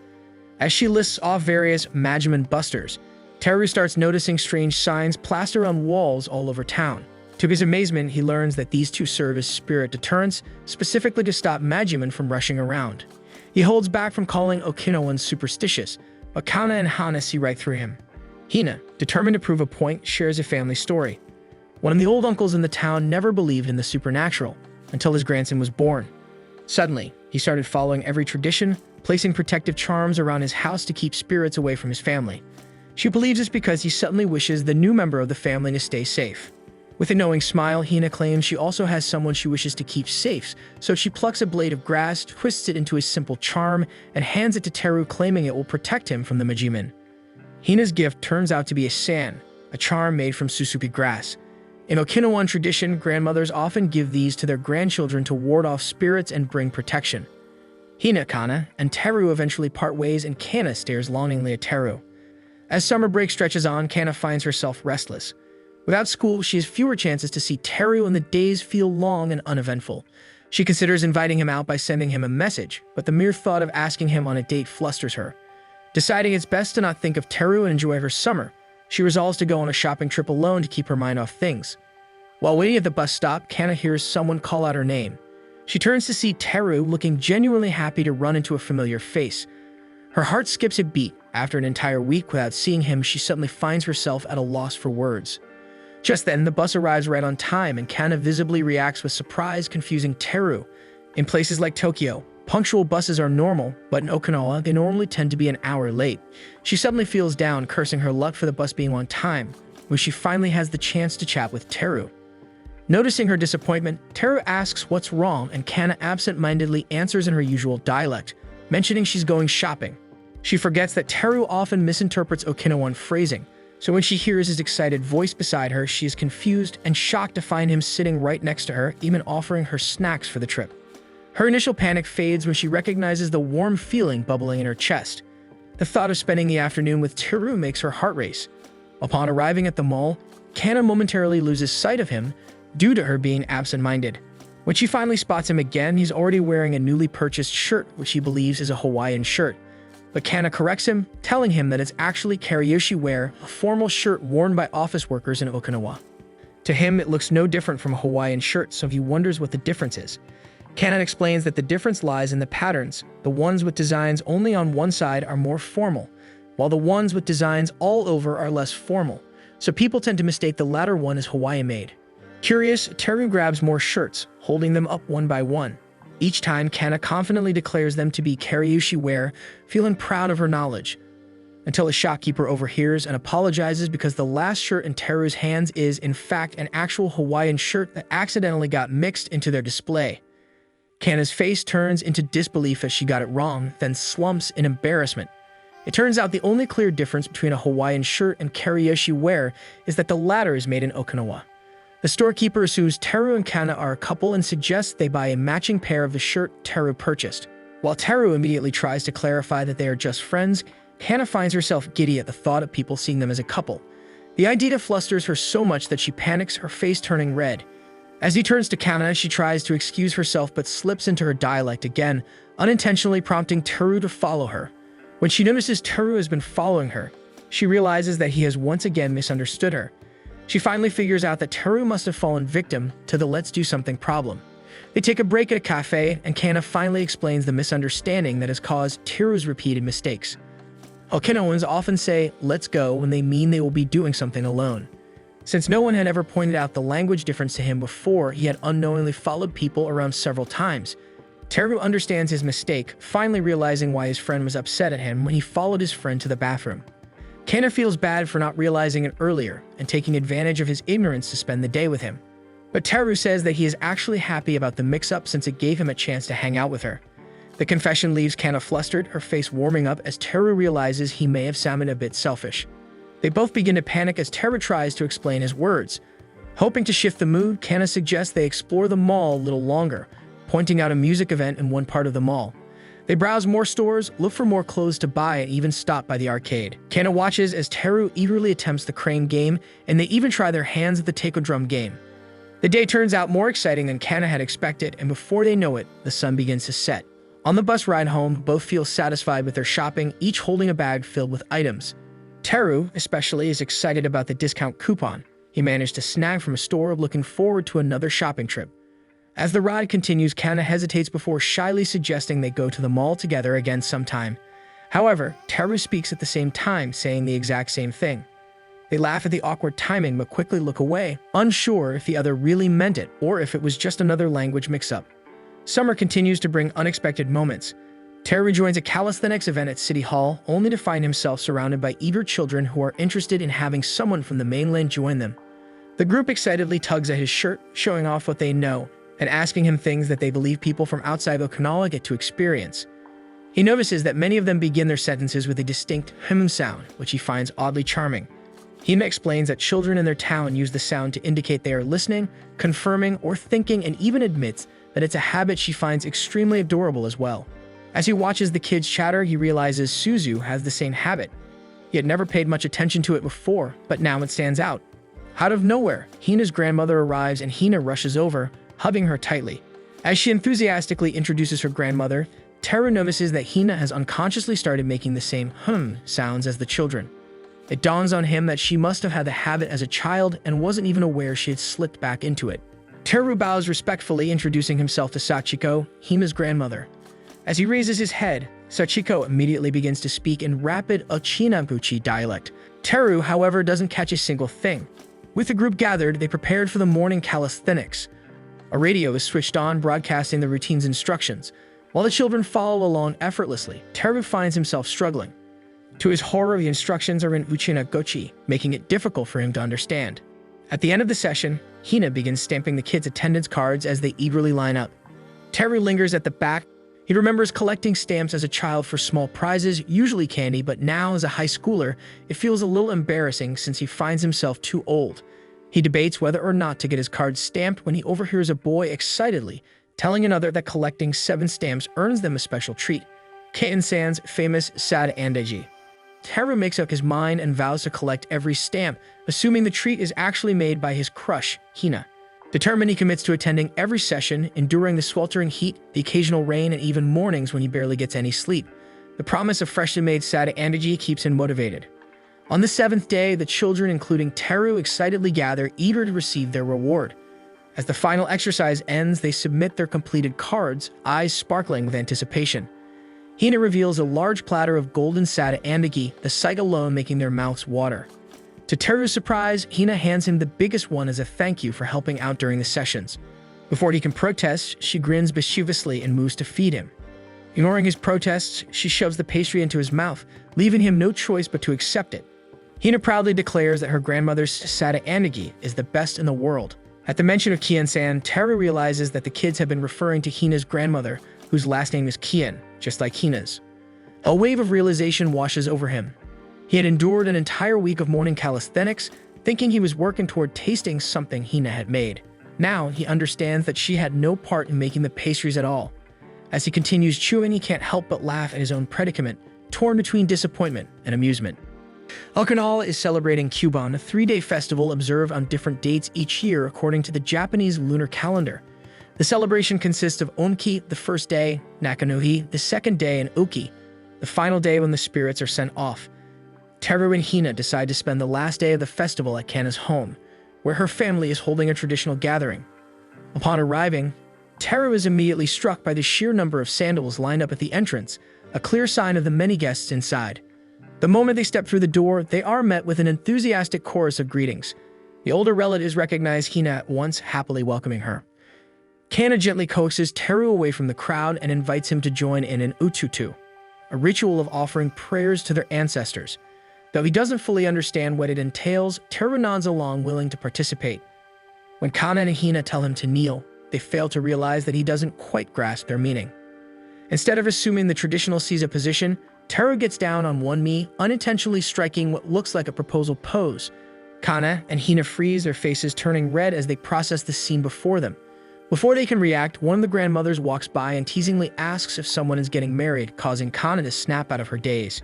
As she lists off various Majiman busters, Teru starts noticing strange signs plastered on walls all over town. To his amazement, he learns that these two serve as spirit deterrents, specifically to stop Majiman from rushing around. He holds back from calling Okinawans superstitious, but Kana and Hana see right through him. Hina, determined to prove a point, shares a family story. One of the old uncles in the town never believed in the supernatural until his grandson was born. Suddenly, he started following every tradition, placing protective charms around his house to keep spirits away from his family. She believes it's because he suddenly wishes the new member of the family to stay safe. With a knowing smile, Hina claims she also has someone she wishes to keep safe, so she plucks a blade of grass, twists it into a simple charm, and hands it to Teru, claiming it will protect him from the Majiman. Hina's gift turns out to be a san, a charm made from susupi grass. In Okinawan tradition, grandmothers often give these to their grandchildren to ward off spirits and bring protection. Hina, Kana, and Teru eventually part ways, and Kana stares longingly at Teru. As summer break stretches on, Kana finds herself restless. Without school, she has fewer chances to see Teru and the days feel long and uneventful. She considers inviting him out by sending him a message, but the mere thought of asking him on a date flusters her. Deciding it's best to not think of Teru and enjoy her summer, she resolves to go on a shopping trip alone to keep her mind off things. While waiting at the bus stop, Kana hears someone call out her name. She turns to see Teru looking genuinely happy to run into a familiar face. Her heart skips a beat. After an entire week without seeing him, she suddenly finds herself at a loss for words. Just then, the bus arrives right on time, and Kana visibly reacts with surprise, confusing Teru. In places like Tokyo, punctual buses are normal, but in Okinawa, they normally tend to be an hour late. She suddenly feels down, cursing her luck for the bus being on time, when she finally has the chance to chat with Teru. Noticing her disappointment, Teru asks what's wrong, and Kana absent-mindedly answers in her usual dialect, mentioning she's going shopping. She forgets that Teru often misinterprets Okinawan phrasing, so when she hears his excited voice beside her, she is confused and shocked to find him sitting right next to her, even offering her snacks for the trip. Her initial panic fades when she recognizes the warm feeling bubbling in her chest. The thought of spending the afternoon with Teru makes her heart race. Upon arriving at the mall, Kana momentarily loses sight of him due to her being absent-minded. When she finally spots him again, he's already wearing a newly purchased shirt, which he believes is a Hawaiian shirt. But Kana corrects him, telling him that it's actually karaoke wear, a formal shirt worn by office workers in Okinawa. To him, it looks no different from a Hawaiian shirt, so he wonders what the difference is. Kana explains that the difference lies in the patterns. The ones with designs only on one side are more formal, while the ones with designs all over are less formal, so people tend to mistake the latter one as Hawaiian-made. Curious, Teru grabs more shirts, holding them up one by one. Each time, Kana confidently declares them to be karaoke wear, feeling proud of her knowledge, until a shopkeeper overhears and apologizes because the last shirt in Teru's hands is, in fact, an actual Hawaiian shirt that accidentally got mixed into their display. Kana's face turns into disbelief as she got it wrong, then slumps in embarrassment. It turns out the only clear difference between a Hawaiian shirt and karaoke wear is that the latter is made in Okinawa. The storekeeper assumes Teru and Kana are a couple and suggests they buy a matching pair of the shirt Teru purchased. While Teru immediately tries to clarify that they are just friends, Kana finds herself giddy at the thought of people seeing them as a couple. The idea flusters her so much that she panics, her face turning red. As he turns to Kana, she tries to excuse herself but slips into her dialect again, unintentionally prompting Teru to follow her. When she notices Teru has been following her, she realizes that he has once again misunderstood her. She finally figures out that Teru must have fallen victim to the let's do something problem. They take a break at a cafe, and Kana finally explains the misunderstanding that has caused Teru's repeated mistakes. Okinawans often say, let's go, when they mean they will be doing something alone. Since no one had ever pointed out the language difference to him before, he had unknowingly followed people around several times. Teru understands his mistake, finally realizing why his friend was upset at him when he followed his friend to the bathroom. Kana feels bad for not realizing it earlier and taking advantage of his ignorance to spend the day with him. But Teru says that he is actually happy about the mix-up since it gave him a chance to hang out with her. The confession leaves Kana flustered, her face warming up as Teru realizes he may have sounded a bit selfish. They both begin to panic as Teru tries to explain his words. Hoping to shift the mood, Kana suggests they explore the mall a little longer, pointing out a music event in one part of the mall. They browse more stores, look for more clothes to buy, and even stop by the arcade. Kana watches as Teru eagerly attempts the crane game, and they even try their hands at the taiko drum game. The day turns out more exciting than Kana had expected, and before they know it, the sun begins to set. On the bus ride home, both feel satisfied with their shopping, each holding a bag filled with items. Teru, especially, is excited about the discount coupon he managed to snag from a store, looking forward to another shopping trip. As the ride continues, Kana hesitates before shyly suggesting they go to the mall together again sometime. However, Teru speaks at the same time, saying the exact same thing. They laugh at the awkward timing but quickly look away, unsure if the other really meant it or if it was just another language mix-up. Summer continues to bring unexpected moments. Teru joins a calisthenics event at City Hall, only to find himself surrounded by eager children who are interested in having someone from the mainland join them. The group excitedly tugs at his shirt, showing off what they know, and asking him things that they believe people from outside Okinawa get to experience. He notices that many of them begin their sentences with a distinct sound, which he finds oddly charming. Hime explains that children in their town use the sound to indicate they are listening, confirming, or thinking, and even admits that it's a habit she finds extremely adorable as well. As he watches the kids chatter, he realizes Suzu has the same habit. He had never paid much attention to it before, but now it stands out. Out of nowhere, Hina's grandmother arrives and Hina rushes over, hugging her tightly. As she enthusiastically introduces her grandmother, Teru notices that Hina has unconsciously started making the same sounds as the children. It dawns on him that she must have had the habit as a child and wasn't even aware she had slipped back into it. Teru bows respectfully, introducing himself to Sachiko, Hina's grandmother. As he raises his head, Sachiko immediately begins to speak in rapid Ochinaguchi dialect. Teru, however, doesn't catch a single thing. With the group gathered, they prepared for the morning calisthenics. A radio is switched on, broadcasting the routine's instructions. While the children follow along effortlessly, Teru finds himself struggling. To his horror, the instructions are in Uchinagochi, making it difficult for him to understand. At the end of the session, Hina begins stamping the kids' attendance cards as they eagerly line up. Teru lingers at the back. He remembers collecting stamps as a child for small prizes, usually candy, but now as a high schooler, it feels a little embarrassing since he finds himself too old. He debates whether or not to get his cards stamped when he overhears a boy excitedly telling another that collecting 7 stamps earns them a special treat, Keitan-san's famous Sada Andeji. Teru makes up his mind and vows to collect every stamp, assuming the treat is actually made by his crush, Hina. Determined, he commits to attending every session, enduring the sweltering heat, the occasional rain, and even mornings when he barely gets any sleep. The promise of freshly made Sada Andeji keeps him motivated. On the 7th day, the children, including Teru, excitedly gather, eager to receive their reward. As the final exercise ends, they submit their completed cards, eyes sparkling with anticipation. Hina reveals a large platter of golden Sada Andeji, the sight alone making their mouths water. To Teru's surprise, Hina hands him the biggest one as a thank you for helping out during the sessions. Before he can protest, she grins mischievously and moves to feed him. Ignoring his protests, she shoves the pastry into his mouth, leaving him no choice but to accept it. Hina proudly declares that her grandmother's Sada Andeji is the best in the world. At the mention of Kian-san, Teru realizes that the kids have been referring to Hina's grandmother, whose last name is Kian, just like Hina's. A wave of realization washes over him. He had endured an entire week of morning calisthenics, thinking he was working toward tasting something Hina had made. Now he understands that she had no part in making the pastries at all. As he continues chewing, he can't help but laugh at his own predicament, torn between disappointment and amusement. Okinawa is celebrating Kyuban, a 3-day festival observed on different dates each year according to the Japanese lunar calendar. The celebration consists of Onki, the first day, Nakanohi, the second day, and Oki, the final day when the spirits are sent off. Teru and Hina decide to spend the last day of the festival at Kana's home, where her family is holding a traditional gathering. Upon arriving, Teru is immediately struck by the sheer number of sandals lined up at the entrance, a clear sign of the many guests inside. The moment they step through the door, they are met with an enthusiastic chorus of greetings. The older relatives recognize Hina at once, happily welcoming her. Kana gently coaxes Teru away from the crowd and invites him to join in an ututu, a ritual of offering prayers to their ancestors. Though he doesn't fully understand what it entails, Teru nods along, willing to participate. When Kana and Hina tell him to kneel, they fail to realize that he doesn't quite grasp their meaning. Instead of assuming the traditional Seiza position, Teru gets down on one knee, unintentionally striking what looks like a proposal pose. Kana and Hina freeze, their faces turning red as they process the scene before them. Before they can react, one of the grandmothers walks by and teasingly asks if someone is getting married, causing Kana to snap out of her daze.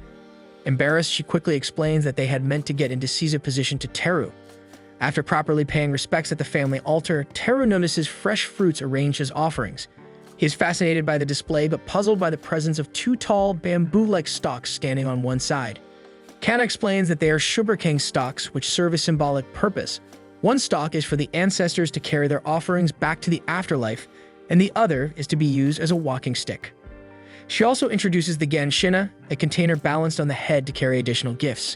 Embarrassed, she quickly explains that they had meant to get into Seiza position to Teru. After properly paying respects at the family altar, Teru notices fresh fruits arranged as offerings. He is fascinated by the display, but puzzled by the presence of 2 tall, bamboo-like stalks standing on one side. Kana explains that they are sugarcane stalks, which serve a symbolic purpose. One stalk is for the ancestors to carry their offerings back to the afterlife, and the other is to be used as a walking stick. She also introduces the Ganshina, a container balanced on the head to carry additional gifts.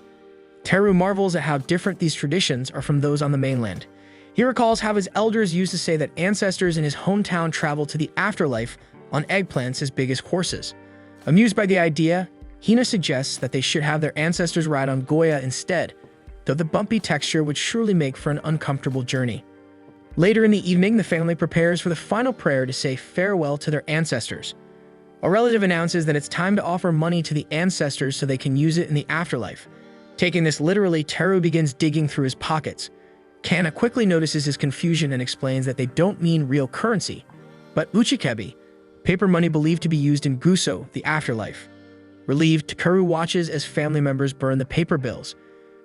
Teru marvels at how different these traditions are from those on the mainland. He recalls how his elders used to say that ancestors in his hometown traveled to the afterlife on eggplants as big as horses. Amused by the idea, Hina suggests that they should have their ancestors ride on Goya instead, though the bumpy texture would surely make for an uncomfortable journey. Later in the evening, the family prepares for the final prayer to say farewell to their ancestors. A relative announces that it's time to offer money to the ancestors so they can use it in the afterlife. Taking this literally, Teru begins digging through his pockets. Kana quickly notices his confusion and explains that they don't mean real currency, but uchikebi, paper money believed to be used in Guso, the afterlife. Relieved, Teru watches as family members burn the paper bills.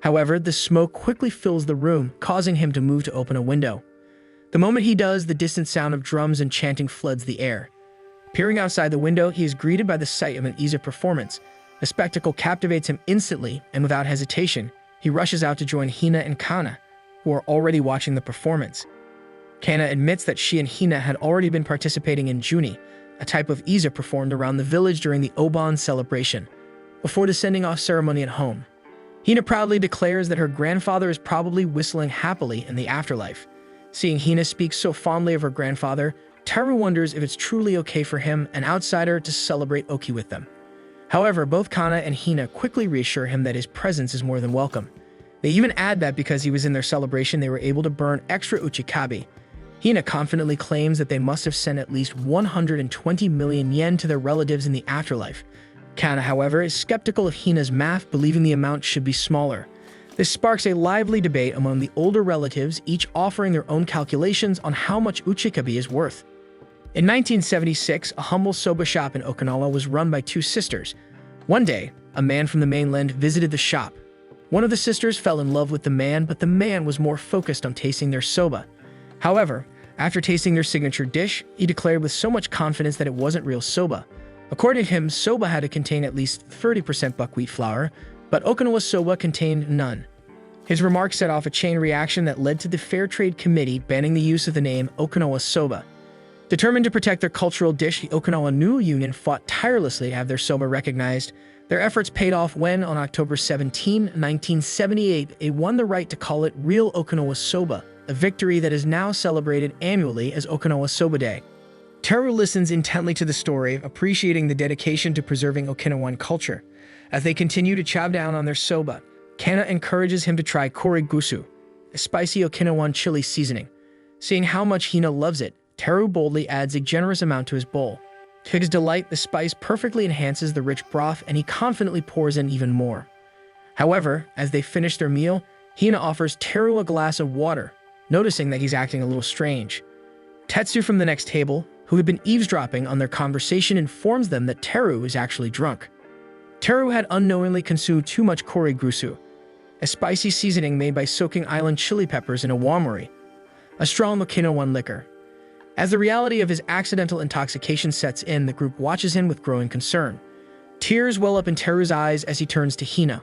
However, the smoke quickly fills the room, causing him to move to open a window. The moment he does, the distant sound of drums and chanting floods the air. Peering outside the window, he is greeted by the sight of an Iza performance. The spectacle captivates him instantly, and without hesitation, he rushes out to join Hina and Kana, who are already watching the performance. Kana admits that she and Hina had already been participating in Juni, a type of Iza performed around the village during the Obon celebration, before the sending off ceremony at home. Hina proudly declares that her grandfather is probably whistling happily in the afterlife. Seeing Hina speak so fondly of her grandfather, Teru wonders if it's truly okay for him, an outsider, to celebrate Oki with them. However, both Kana and Hina quickly reassure him that his presence is more than welcome. They even add that because he was in their celebration, they were able to burn extra uchikabi. Hina confidently claims that they must have sent at least 120 million yen to their relatives in the afterlife. Kana, however, is skeptical of Hina's math, believing the amount should be smaller. This sparks a lively debate among the older relatives, each offering their own calculations on how much uchikabi is worth. In 1976, a humble soba shop in Okinawa was run by two sisters. One day, a man from the mainland visited the shop. One of the sisters fell in love with the man, but the man was more focused on tasting their soba. However, after tasting their signature dish, he declared with so much confidence that it wasn't real soba. According to him, soba had to contain at least 30% buckwheat flour, but Okinawa soba contained none. His remark set off a chain reaction that led to the Fair Trade Committee banning the use of the name Okinawa soba. Determined to protect their cultural dish, the Okinawa Noodle Union fought tirelessly to have their soba recognized. Their efforts paid off when, on October 17, 1978, they won the right to call it Real Okinawa Soba, a victory that is now celebrated annually as Okinawa Soba Day. Teru listens intently to the story, appreciating the dedication to preserving Okinawan culture. As they continue to chow down on their soba, Kana encourages him to try korigusu, a spicy Okinawan chili seasoning. Seeing how much Hina loves it, Teru boldly adds a generous amount to his bowl. To his delight, the spice perfectly enhances the rich broth, and he confidently pours in even more. However, as they finish their meal, Hina offers Teru a glass of water, noticing that he's acting a little strange. Tetsu from the next table, who had been eavesdropping on their conversation, informs them that Teru is actually drunk. Teru had unknowingly consumed too much korigusu, a spicy seasoning made by soaking island chili peppers in a wamori, a strong Okinawan liquor. As the reality of his accidental intoxication sets in, the group watches him with growing concern. Tears well up in Teru's eyes as he turns to Hina,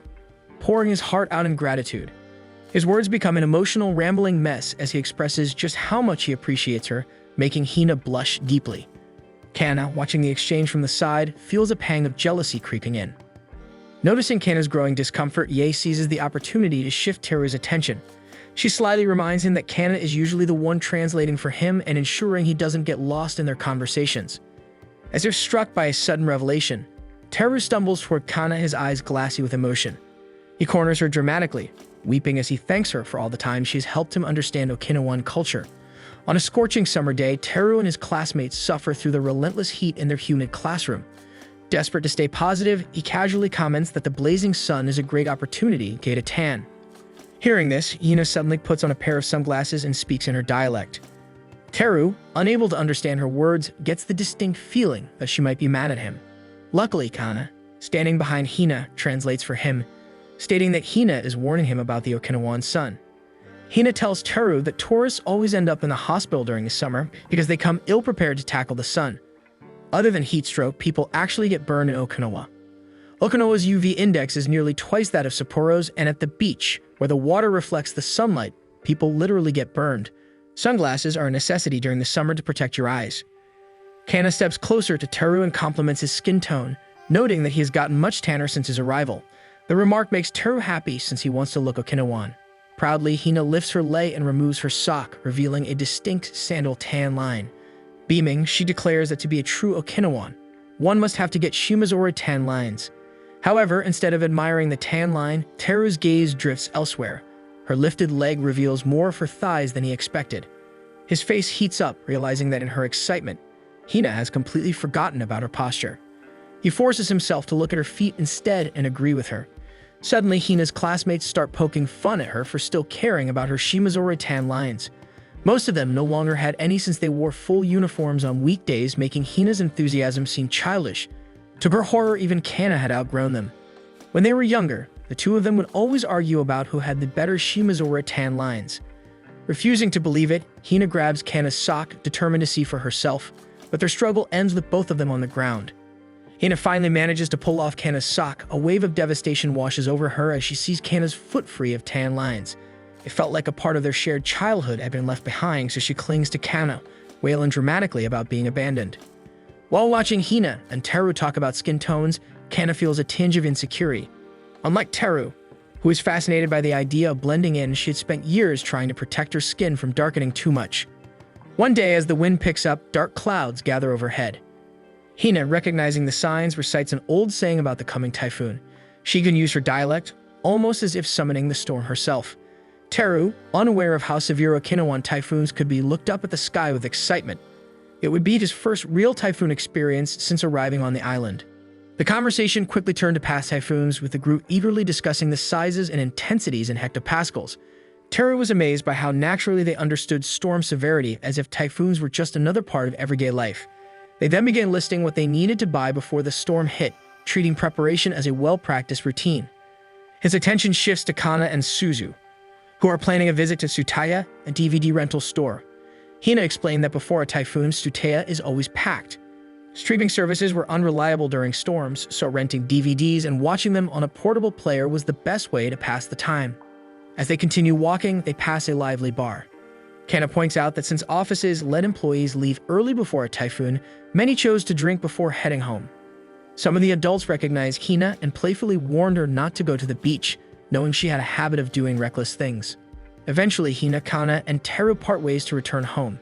pouring his heart out in gratitude. His words become an emotional, rambling mess as he expresses just how much he appreciates her, making Hina blush deeply. Kana, watching the exchange from the side, feels a pang of jealousy creeping in. Noticing Kana's growing discomfort, Ye seizes the opportunity to shift Teru's attention. She slyly reminds him that Kana is usually the one translating for him and ensuring he doesn't get lost in their conversations. As if struck by a sudden revelation, Teru stumbles toward Kana, his eyes glassy with emotion. He corners her dramatically, weeping as he thanks her for all the time she's helped him understand Okinawan culture. On a scorching summer day, Teru and his classmates suffer through the relentless heat in their humid classroom. Desperate to stay positive, he casually comments that the blazing sun is a great opportunity to get a tan. Hearing this, Hina suddenly puts on a pair of sunglasses and speaks in her dialect. Teru, unable to understand her words, gets the distinct feeling that she might be mad at him. Luckily, Kana, standing behind Hina, translates for him, stating that Hina is warning him about the Okinawan sun. Hina tells Teru that tourists always end up in the hospital during the summer because they come ill-prepared to tackle the sun. Other than heat stroke, people actually get burned in Okinawa. Okinawa's UV index is nearly twice that of Sapporo's, and at the beach, where the water reflects the sunlight, people literally get burned. Sunglasses are a necessity during the summer to protect your eyes. Kana steps closer to Teru and compliments his skin tone, noting that he has gotten much tanner since his arrival. The remark makes Teru happy since he wants to look Okinawan. Proudly, Hina lifts her leg and removes her sock, revealing a distinct sandal tan line. Beaming, she declares that to be a true Okinawan, one must have to get Shimazori tan lines. However, instead of admiring the tan line, Teru's gaze drifts elsewhere. Her lifted leg reveals more of her thighs than he expected. His face heats up, realizing that in her excitement, Hina has completely forgotten about her posture. He forces himself to look at her feet instead and agree with her. Suddenly, Hina's classmates start poking fun at her for still caring about her Shimazori tan lines. Most of them no longer had any since they wore full uniforms on weekdays, making Hina's enthusiasm seem childish. To her horror, even Kana had outgrown them. When they were younger, the two of them would always argue about who had the better Shimazura tan lines. Refusing to believe it, Hina grabs Kana's sock, determined to see for herself, but their struggle ends with both of them on the ground. Hina finally manages to pull off Kana's sock. A wave of devastation washes over her as she sees Kana's foot free of tan lines. It felt like a part of their shared childhood had been left behind, so she clings to Kana, wailing dramatically about being abandoned. While watching Hina and Teru talk about skin tones, Kana feels a tinge of insecurity. Unlike Teru, who is fascinated by the idea of blending in, she had spent years trying to protect her skin from darkening too much. One day, as the wind picks up, dark clouds gather overhead. Hina, recognizing the signs, recites an old saying about the coming typhoon. She can use her dialect, almost as if summoning the storm herself. Teru, unaware of how severe Okinawan typhoons could be, looked up at the sky with excitement. It would be his first real typhoon experience since arriving on the island. The conversation quickly turned to past typhoons, with the group eagerly discussing the sizes and intensities in hectopascals. Teru was amazed by how naturally they understood storm severity, as if typhoons were just another part of everyday life. They then began listing what they needed to buy before the storm hit, treating preparation as a well-practiced routine. His attention shifts to Kana and Suzu, who are planning a visit to Tsutaya, a DVD rental store. Hina explained that before a typhoon, Tsutaya is always packed. Streaming services were unreliable during storms, so renting DVDs and watching them on a portable player was the best way to pass the time. As they continue walking, they pass a lively bar. Kana points out that since offices let employees leave early before a typhoon, many chose to drink before heading home. Some of the adults recognized Hina and playfully warned her not to go to the beach, knowing she had a habit of doing reckless things. Eventually, Hina, Kana, and Teru part ways to return home.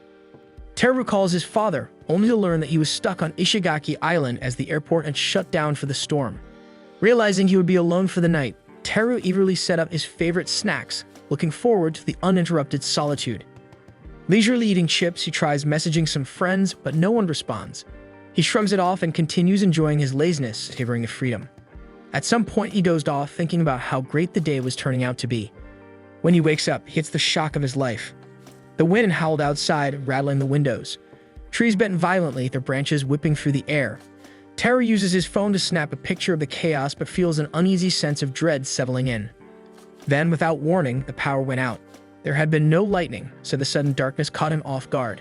Teru calls his father, only to learn that he was stuck on Ishigaki Island as the airport had shut down for the storm. Realizing he would be alone for the night, Teru eagerly set up his favorite snacks, looking forward to the uninterrupted solitude. Leisurely eating chips, he tries messaging some friends, but no one responds. He shrugs it off and continues enjoying his laziness, savoring the freedom. At some point, he dozed off, thinking about how great the day was turning out to be. When he wakes up, he hits the shock of his life. The wind howled outside, rattling the windows. Trees bent violently, their branches whipping through the air. Teru uses his phone to snap a picture of the chaos, but feels an uneasy sense of dread settling in. Then, without warning, the power went out. There had been no lightning, so the sudden darkness caught him off guard.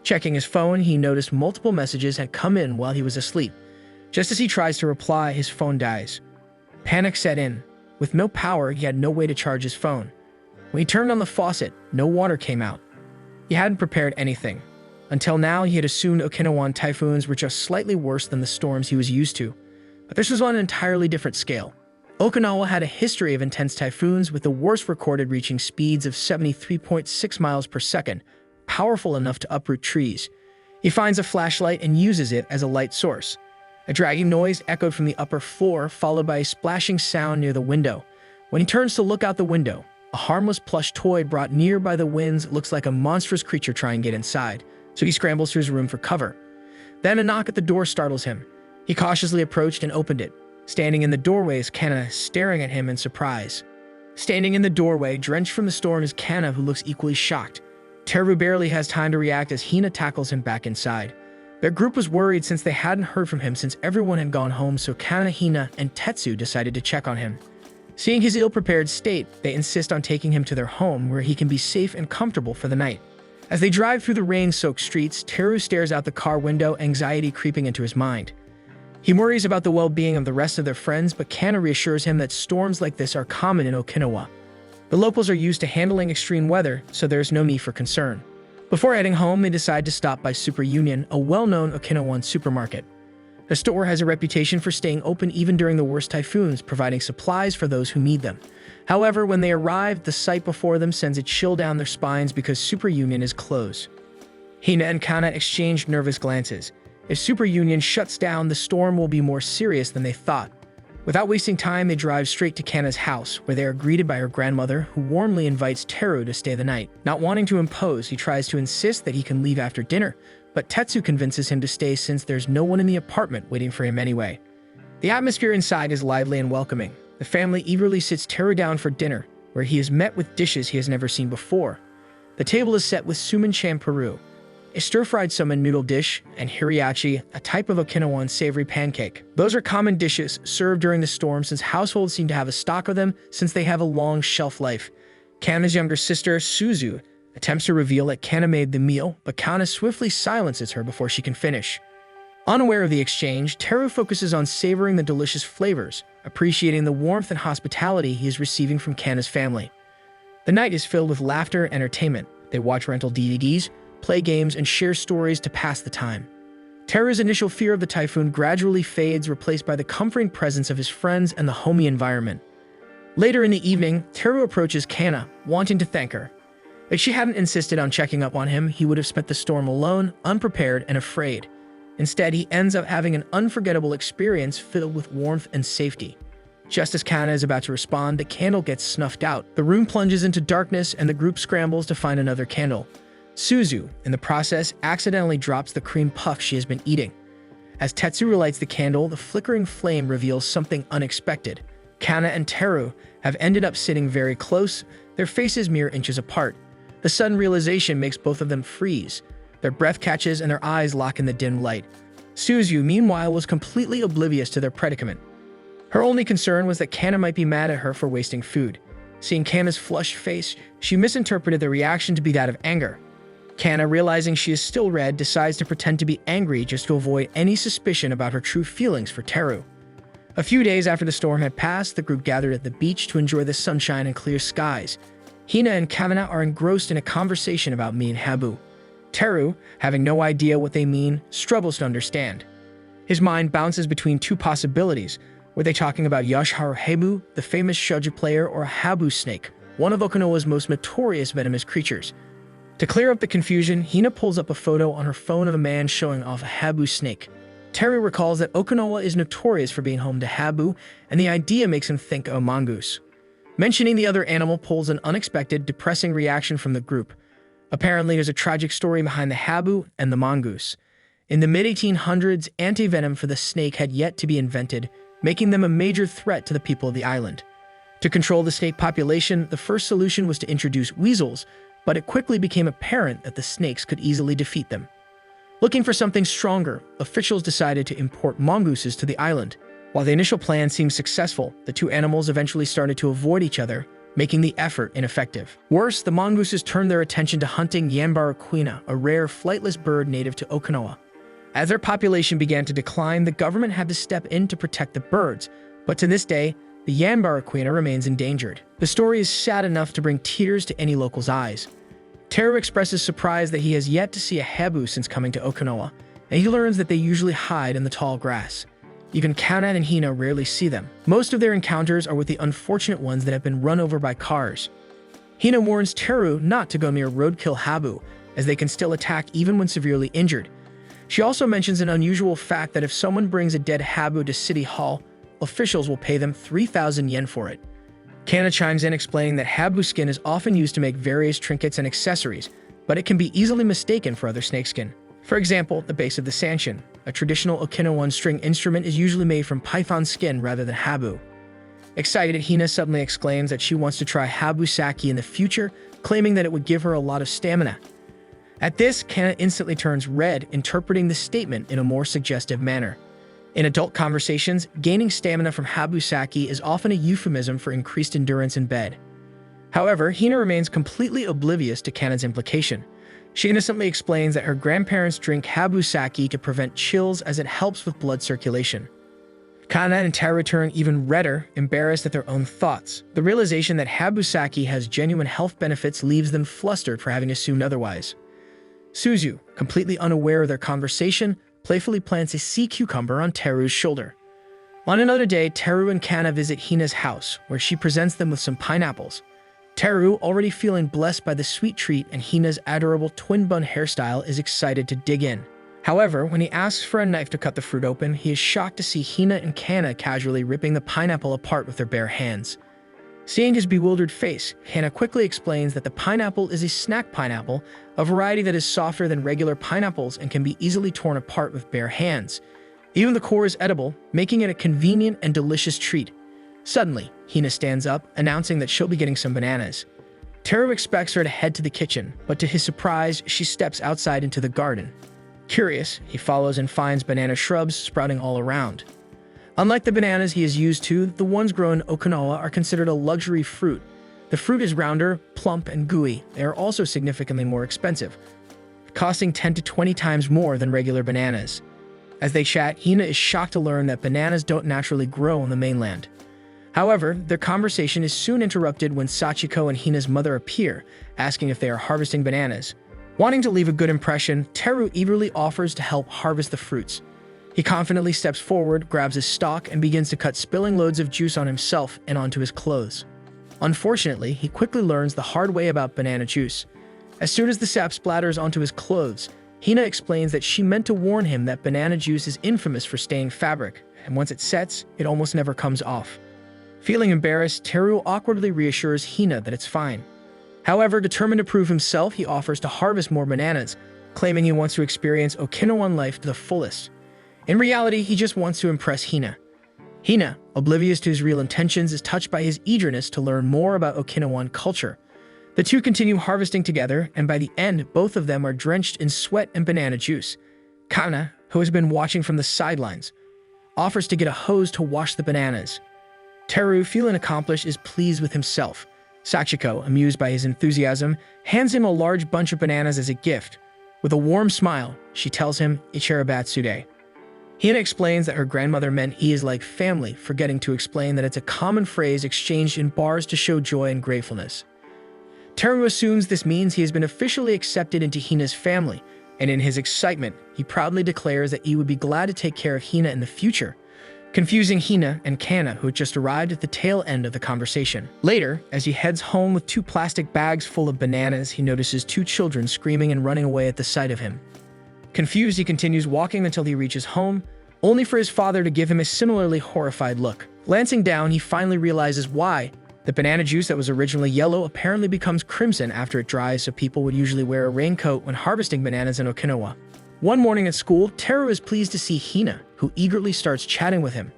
Checking his phone, he noticed multiple messages had come in while he was asleep. Just as he tries to reply, his phone dies. Panic set in. With no power, he had no way to charge his phone. When he turned on the faucet, no water came out. He hadn't prepared anything. Until now, he had assumed Okinawan typhoons were just slightly worse than the storms he was used to. But this was on an entirely different scale. Okinawa had a history of intense typhoons, with the worst recorded reaching speeds of 73.6 miles per second, powerful enough to uproot trees. He finds a flashlight and uses it as a light source. A dragging noise echoed from the upper floor, followed by a splashing sound near the window. When he turns to look out the window, a harmless plush toy brought near by the winds looks like a monstrous creature trying to get inside, so he scrambles to his room for cover. Then a knock at the door startles him. He cautiously approached and opened it. Standing in the doorway is Kana, staring at him in surprise. Standing in the doorway, drenched from the storm, is Kana, who looks equally shocked. Teru barely has time to react as Hina tackles him back inside. Their group was worried since they hadn't heard from him since everyone had gone home, so Kana, Hina, and Tetsu decided to check on him. Seeing his ill-prepared state, they insist on taking him to their home, where he can be safe and comfortable for the night. As they drive through the rain-soaked streets, Teru stares out the car window, anxiety creeping into his mind. He worries about the well-being of the rest of their friends, but Kana reassures him that storms like this are common in Okinawa. The locals are used to handling extreme weather, so there is no need for concern. Before heading home, they decide to stop by Super Union, a well-known Okinawan supermarket. The store has a reputation for staying open even during the worst typhoons, providing supplies for those who need them. However, when they arrive, the sight before them sends a chill down their spines because Super Union is closed. Hina and Kana exchange nervous glances. If Super Union shuts down, the storm will be more serious than they thought. Without wasting time, they drive straight to Kana's house, where they are greeted by her grandmother, who warmly invites Teru to stay the night. Not wanting to impose, he tries to insist that he can leave after dinner, but Tetsu convinces him to stay since there's no one in the apartment waiting for him anyway. The atmosphere inside is lively and welcoming. The family eagerly sits Teru down for dinner, where he is met with dishes he has never seen before. The table is set with suman champeru, a stir-fried summon noodle dish, and hiriachi, a type of Okinawan savory pancake. Those are common dishes served during the storm since households seem to have a stock of them since they have a long shelf life. Kana's younger sister, Suzu, attempts to reveal that Kana made the meal, but Kana swiftly silences her before she can finish. Unaware of the exchange, Teru focuses on savoring the delicious flavors, appreciating the warmth and hospitality he is receiving from Kana's family. The night is filled with laughter and entertainment. They watch rental DVDs, play games, and share stories to pass the time. Teru's initial fear of the typhoon gradually fades, replaced by the comforting presence of his friends and the homey environment. Later in the evening, Teru approaches Kana, wanting to thank her. If she hadn't insisted on checking up on him, he would have spent the storm alone, unprepared, and afraid. Instead, he ends up having an unforgettable experience filled with warmth and safety. Just as Kana is about to respond, the candle gets snuffed out. The room plunges into darkness and the group scrambles to find another candle. Suzu, in the process, accidentally drops the cream puff she has been eating. As Tetsuru lights the candle, the flickering flame reveals something unexpected. Kana and Teru have ended up sitting very close, their faces mere inches apart. The sudden realization makes both of them freeze. Their breath catches and their eyes lock in the dim light. Suzu, meanwhile, was completely oblivious to their predicament. Her only concern was that Kana might be mad at her for wasting food. Seeing Kana's flushed face, she misinterpreted the reaction to be that of anger. Kana, realizing she is still red, decides to pretend to be angry just to avoid any suspicion about her true feelings for Teru. A few days after the storm had passed, the group gathered at the beach to enjoy the sunshine and clear skies. Hina and Kavana are engrossed in a conversation about me and Habu. Teru, having no idea what they mean, struggles to understand. His mind bounces between two possibilities. Were they talking about Yoshiharu Habu, the famous shoujo player, or a Habu snake, one of Okinawa's most notorious venomous creatures? To clear up the confusion, Hina pulls up a photo on her phone of a man showing off a Habu snake. Teru recalls that Okinawa is notorious for being home to Habu, and the idea makes him think of a mongoose. Mentioning the other animal pulls an unexpected, depressing reaction from the group. Apparently, there's a tragic story behind the Habu and the mongoose. In the mid-1800s, anti-venom for the snake had yet to be invented, making them a major threat to the people of the island. To control the snake population, the first solution was to introduce weasels, but it quickly became apparent that the snakes could easily defeat them. Looking for something stronger, officials decided to import mongooses to the island. While the initial plan seemed successful, the two animals eventually started to avoid each other, making the effort ineffective. Worse, the mongooses turned their attention to hunting Yanbaraquina, a rare flightless bird native to Okinawa. As their population began to decline, the government had to step in to protect the birds, but to this day, the Yanbaraquina remains endangered. The story is sad enough to bring tears to any local's eyes. Teru expresses surprise that he has yet to see a Habu since coming to Okinawa, and he learns that they usually hide in the tall grass. Even Kana and Hina rarely see them. Most of their encounters are with the unfortunate ones that have been run over by cars. Hina warns Teru not to go near roadkill Habu, as they can still attack even when severely injured. She also mentions an unusual fact that if someone brings a dead Habu to City Hall, officials will pay them 3,000 yen for it. Kana chimes in, explaining that Habu skin is often used to make various trinkets and accessories, but it can be easily mistaken for other snakeskin. For example, the base of the sanshin, a traditional Okinawan string instrument, is usually made from python skin rather than Habu. Excited, Hina suddenly exclaims that she wants to try Habu Saki in the future, claiming that it would give her a lot of stamina. At this, Kana instantly turns red, interpreting the statement in a more suggestive manner. In adult conversations, gaining stamina from Habu Saki is often a euphemism for increased endurance in bed. However, Hina remains completely oblivious to Kana's implication. She innocently explains that her grandparents drink Habu Saki to prevent chills as it helps with blood circulation. Kana and Teru turn even redder, embarrassed at their own thoughts. The realization that Habu Saki has genuine health benefits leaves them flustered for having assumed otherwise. Suzu, completely unaware of their conversation, playfully plants a sea cucumber on Teru's shoulder. On another day, Teru and Kana visit Hina's house, where she presents them with some pineapples. Teru, already feeling blessed by the sweet treat and Hina's adorable twin bun hairstyle, is excited to dig in. However, when he asks for a knife to cut the fruit open, he is shocked to see Hina and Kana casually ripping the pineapple apart with their bare hands. Seeing his bewildered face, Hina quickly explains that the pineapple is a snack pineapple, a variety that is softer than regular pineapples and can be easily torn apart with bare hands. Even the core is edible, making it a convenient and delicious treat. Suddenly, Hina stands up, announcing that she'll be getting some bananas. Teru expects her to head to the kitchen, but to his surprise, she steps outside into the garden. Curious, he follows and finds banana shrubs sprouting all around. Unlike the bananas he is used to, the ones grown in Okinawa are considered a luxury fruit. The fruit is rounder, plump, and gooey. They are also significantly more expensive, costing 10 to 20 times more than regular bananas. As they chat, Hina is shocked to learn that bananas don't naturally grow on the mainland. However, their conversation is soon interrupted when Sachiko and Hina's mother appear, asking if they are harvesting bananas. Wanting to leave a good impression, Teru eagerly offers to help harvest the fruits. He confidently steps forward, grabs his stalk, and begins to cut, spilling loads of juice on himself and onto his clothes. Unfortunately, he quickly learns the hard way about banana juice. As soon as the sap splatters onto his clothes, Hina explains that she meant to warn him that banana juice is infamous for staining fabric, and once it sets, it almost never comes off. Feeling embarrassed, Teru awkwardly reassures Hina that it's fine. However, determined to prove himself, he offers to harvest more bananas, claiming he wants to experience Okinawan life to the fullest. In reality, he just wants to impress Hina. Hina, oblivious to his real intentions, is touched by his eagerness to learn more about Okinawan culture. The two continue harvesting together, and by the end, both of them are drenched in sweat and banana juice. Kana, who has been watching from the sidelines, offers to get a hose to wash the bananas. Teru, feeling accomplished, is pleased with himself. Sachiko, amused by his enthusiasm, hands him a large bunch of bananas as a gift. With a warm smile, she tells him Ichirabatsude. Hina explains that her grandmother meant he is like family, forgetting to explain that it's a common phrase exchanged in bars to show joy and gratefulness. Teru assumes this means he has been officially accepted into Hina's family, and in his excitement, he proudly declares that he would be glad to take care of Hina in the future, confusing Hina and Kana, who had just arrived at the tail end of the conversation. Later, as he heads home with 2 plastic bags full of bananas, he notices 2 children screaming and running away at the sight of him. Confused, he continues walking until he reaches home, only for his father to give him a similarly horrified look. Glancing down, he finally realizes why. The banana juice that was originally yellow apparently becomes crimson after it dries, so people would usually wear a raincoat when harvesting bananas in Okinawa. One morning at school, Teru is pleased to see Hina, who eagerly starts chatting with him.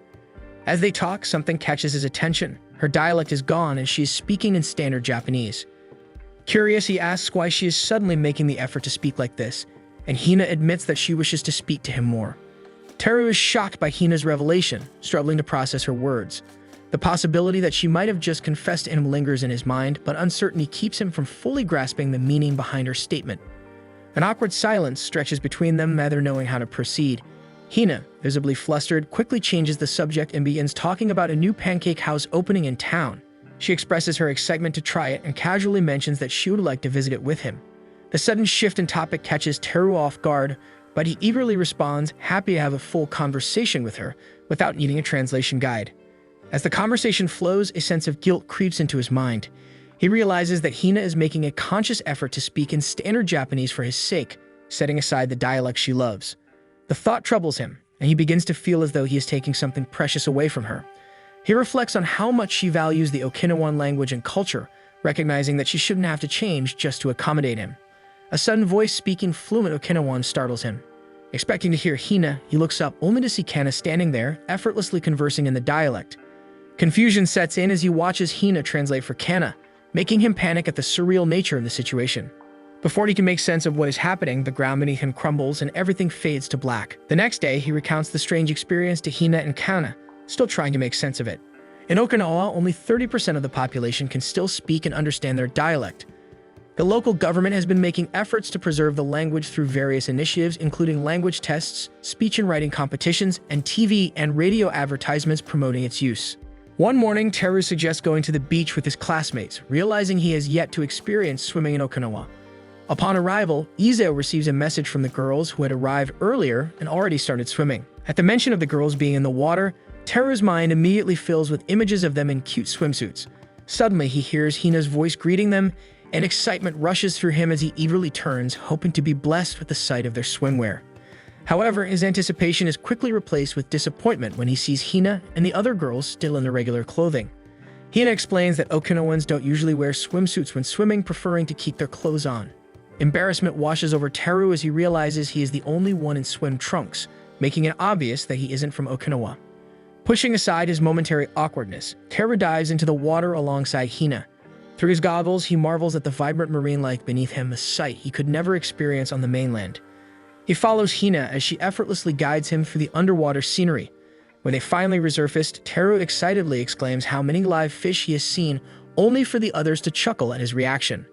As they talk, something catches his attention. Her dialect is gone and she is speaking in standard Japanese. Curious, he asks why she is suddenly making the effort to speak like this, and Hina admits that she wishes to speak to him more. Teru is shocked by Hina's revelation, struggling to process her words. The possibility that she might have just confessed to him lingers in his mind, but uncertainty keeps him from fully grasping the meaning behind her statement. An awkward silence stretches between them, neither knowing how to proceed. Hina, visibly flustered, quickly changes the subject and begins talking about a new pancake house opening in town. She expresses her excitement to try it and casually mentions that she would like to visit it with him. The sudden shift in topic catches Teru off guard, but he eagerly responds, happy to have a full conversation with her without needing a translation guide. As the conversation flows, a sense of guilt creeps into his mind. He realizes that Hina is making a conscious effort to speak in standard Japanese for his sake, setting aside the dialect she loves. The thought troubles him, and he begins to feel as though he is taking something precious away from her. He reflects on how much she values the Okinawan language and culture, recognizing that she shouldn't have to change just to accommodate him. A sudden voice speaking fluent Okinawan startles him. Expecting to hear Hina, he looks up only to see Kana standing there, effortlessly conversing in the dialect. Confusion sets in as he watches Hina translate for Kana, making him panic at the surreal nature of the situation. Before he can make sense of what is happening, the ground beneath him crumbles and everything fades to black. The next day, he recounts the strange experience to Hina and Kana, still trying to make sense of it. In Okinawa, only 30% of the population can still speak and understand their dialect. The local government has been making efforts to preserve the language through various initiatives, including language tests, speech and writing competitions, and TV and radio advertisements promoting its use. One morning, Teru suggests going to the beach with his classmates, realizing he has yet to experience swimming in Okinawa. Upon arrival, Izo receives a message from the girls who had arrived earlier and already started swimming. At the mention of the girls being in the water, Teru's mind immediately fills with images of them in cute swimsuits. Suddenly, he hears Hina's voice greeting them, and excitement rushes through him as he eagerly turns, hoping to be blessed with the sight of their swimwear. However, his anticipation is quickly replaced with disappointment when he sees Hina and the other girls still in their regular clothing. Hina explains that Okinawans don't usually wear swimsuits when swimming, preferring to keep their clothes on. Embarrassment washes over Teru as he realizes he is the only one in swim trunks, making it obvious that he isn't from Okinawa. Pushing aside his momentary awkwardness, Teru dives into the water alongside Hina. Through his goggles, he marvels at the vibrant marine life beneath him, a sight he could never experience on the mainland. He follows Hina as she effortlessly guides him through the underwater scenery. When they finally resurfaced, Teru excitedly exclaims how many live fish he has seen, only for the others to chuckle at his reaction.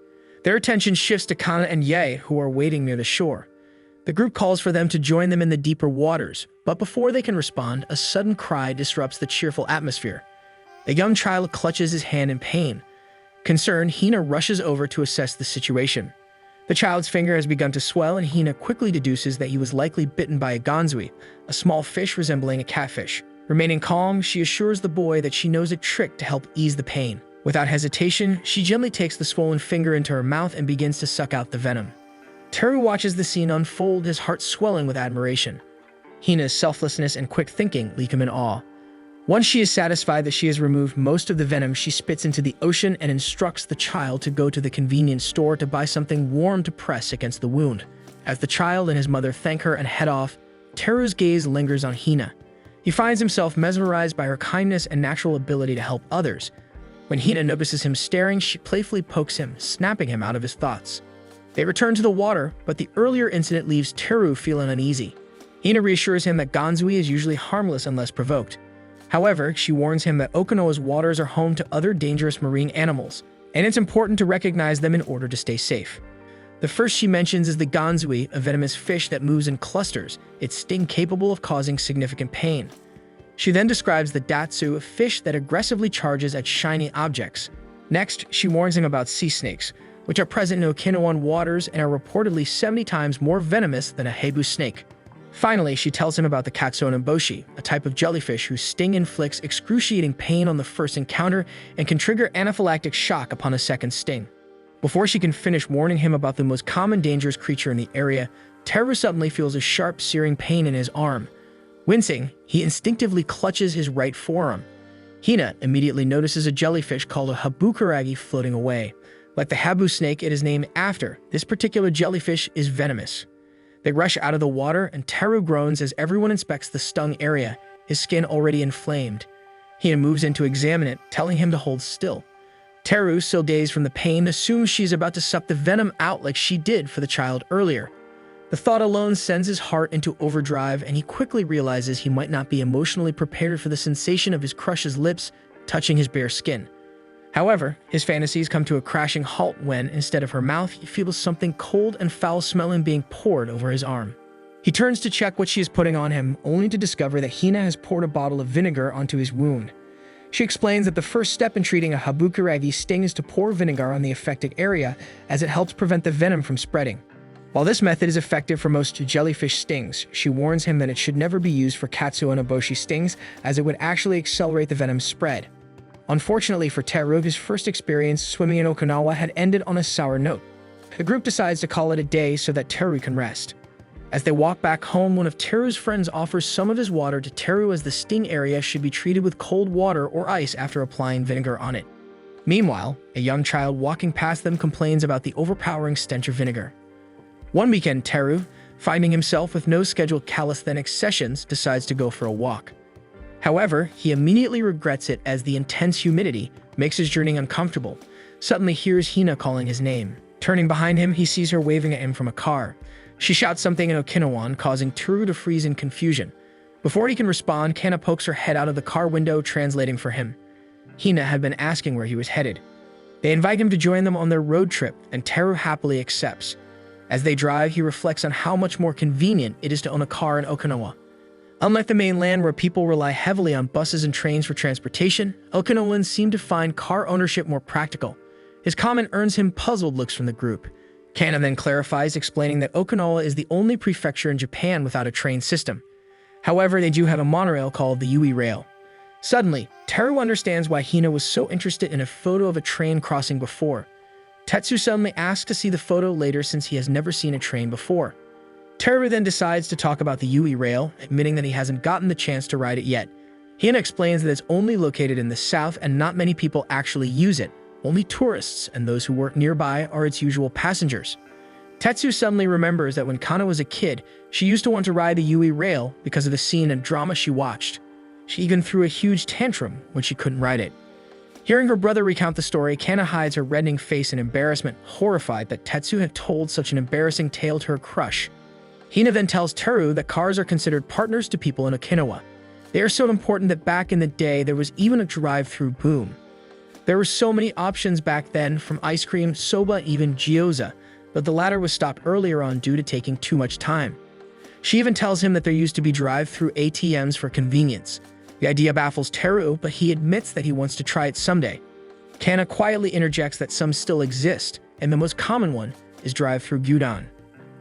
Their attention shifts to Kana and Ye, who are waiting near the shore. The group calls for them to join them in the deeper waters, but before they can respond, a sudden cry disrupts the cheerful atmosphere. A young child clutches his hand in pain. Concerned, Hina rushes over to assess the situation. The child's finger has begun to swell, and Hina quickly deduces that he was likely bitten by a ganzui, a small fish resembling a catfish. Remaining calm, she assures the boy that she knows a trick to help ease the pain. Without hesitation, she gently takes the swollen finger into her mouth and begins to suck out the venom. Teru watches the scene unfold, his heart swelling with admiration. Hina's selflessness and quick thinking leave him in awe. Once she is satisfied that she has removed most of the venom, she spits into the ocean and instructs the child to go to the convenience store to buy something warm to press against the wound. As the child and his mother thank her and head off, Teru's gaze lingers on Hina. He finds himself mesmerized by her kindness and natural ability to help others. When Hina notices him staring, she playfully pokes him, snapping him out of his thoughts. They return to the water, but the earlier incident leaves Teru feeling uneasy. Hina reassures him that ganzui is usually harmless unless provoked. However, she warns him that Okinawa's waters are home to other dangerous marine animals, and it's important to recognize them in order to stay safe. The first she mentions is the ganzui, a venomous fish that moves in clusters, its sting capable of causing significant pain. She then describes the datsu, a fish that aggressively charges at shiny objects. Next, she warns him about sea snakes, which are present in Okinawan waters and are reportedly 70 times more venomous than a habu snake. Finally, she tells him about the katsuonomboshi, a type of jellyfish whose sting inflicts excruciating pain on the first encounter and can trigger anaphylactic shock upon a second sting. Before she can finish warning him about the most common dangerous creature in the area, Teru suddenly feels a sharp, searing pain in his arm. Wincing, he instinctively clutches his right forearm. Hina immediately notices a jellyfish called a habukuragi floating away. Like the habu snake it is named after, this particular jellyfish is venomous. They rush out of the water, and Teru groans as everyone inspects the stung area, his skin already inflamed. Hina moves in to examine it, telling him to hold still. Teru, still dazed from the pain, assumes she's about to suck the venom out like she did for the child earlier. The thought alone sends his heart into overdrive, and he quickly realizes he might not be emotionally prepared for the sensation of his crush's lips touching his bare skin. However, his fantasies come to a crashing halt when, instead of her mouth, he feels something cold and foul-smelling being poured over his arm. He turns to check what she is putting on him, only to discover that Hina has poured a bottle of vinegar onto his wound. She explains that the first step in treating a habukuragi sting is to pour vinegar on the affected area, as it helps prevent the venom from spreading. While this method is effective for most jellyfish stings, she warns him that it should never be used for katsuonomboshi stings, as it would actually accelerate the venom's spread. Unfortunately for Teru, his first experience swimming in Okinawa had ended on a sour note. The group decides to call it a day so that Teru can rest. As they walk back home, one of Teru's friends offers some of his water to Teru, as the sting area should be treated with cold water or ice after applying vinegar on it. Meanwhile, a young child walking past them complains about the overpowering stench of vinegar. One weekend, Teru, finding himself with no scheduled calisthenics sessions, decides to go for a walk. However, he immediately regrets it as the intense humidity makes his journey uncomfortable. Suddenly hears Hina calling his name. Turning behind him, he sees her waving at him from a car. She shouts something in Okinawan, causing Teru to freeze in confusion. Before he can respond, Kana pokes her head out of the car window, translating for him. Hina had been asking where he was headed. They invite him to join them on their road trip, and Teru happily accepts. As they drive, he reflects on how much more convenient it is to own a car in Okinawa. Unlike the mainland, where people rely heavily on buses and trains for transportation, Okinawans seem to find car ownership more practical. His comment earns him puzzled looks from the group. Kana then clarifies, explaining that Okinawa is the only prefecture in Japan without a train system. However, they do have a monorail called the Yui Rail. Suddenly, Teru understands why Hina was so interested in a photo of a train crossing before. Tetsu suddenly asks to see the photo later, since he has never seen a train before. Teru then decides to talk about the Yui Rail, admitting that he hasn't gotten the chance to ride it yet. Hina explains that it's only located in the south and not many people actually use it. Only tourists and those who work nearby are its usual passengers. Tetsu suddenly remembers that when Kana was a kid, she used to want to ride the Yui Rail because of the scene and drama she watched. She even threw a huge tantrum when she couldn't ride it. Hearing her brother recount the story, Kana hides her reddening face in embarrassment, horrified that Tetsu had told such an embarrassing tale to her crush. Hina then tells Teru that cars are considered partners to people in Okinawa. They are so important that back in the day there was even a drive-through boom. There were so many options back then, from ice cream, soba, even gyoza, but the latter was stopped earlier on due to taking too much time. She even tells him that there used to be drive-through ATMs for convenience. The idea baffles Teru, but he admits that he wants to try it someday. Kana quietly interjects that some still exist, and the most common one is drive-through gyudon.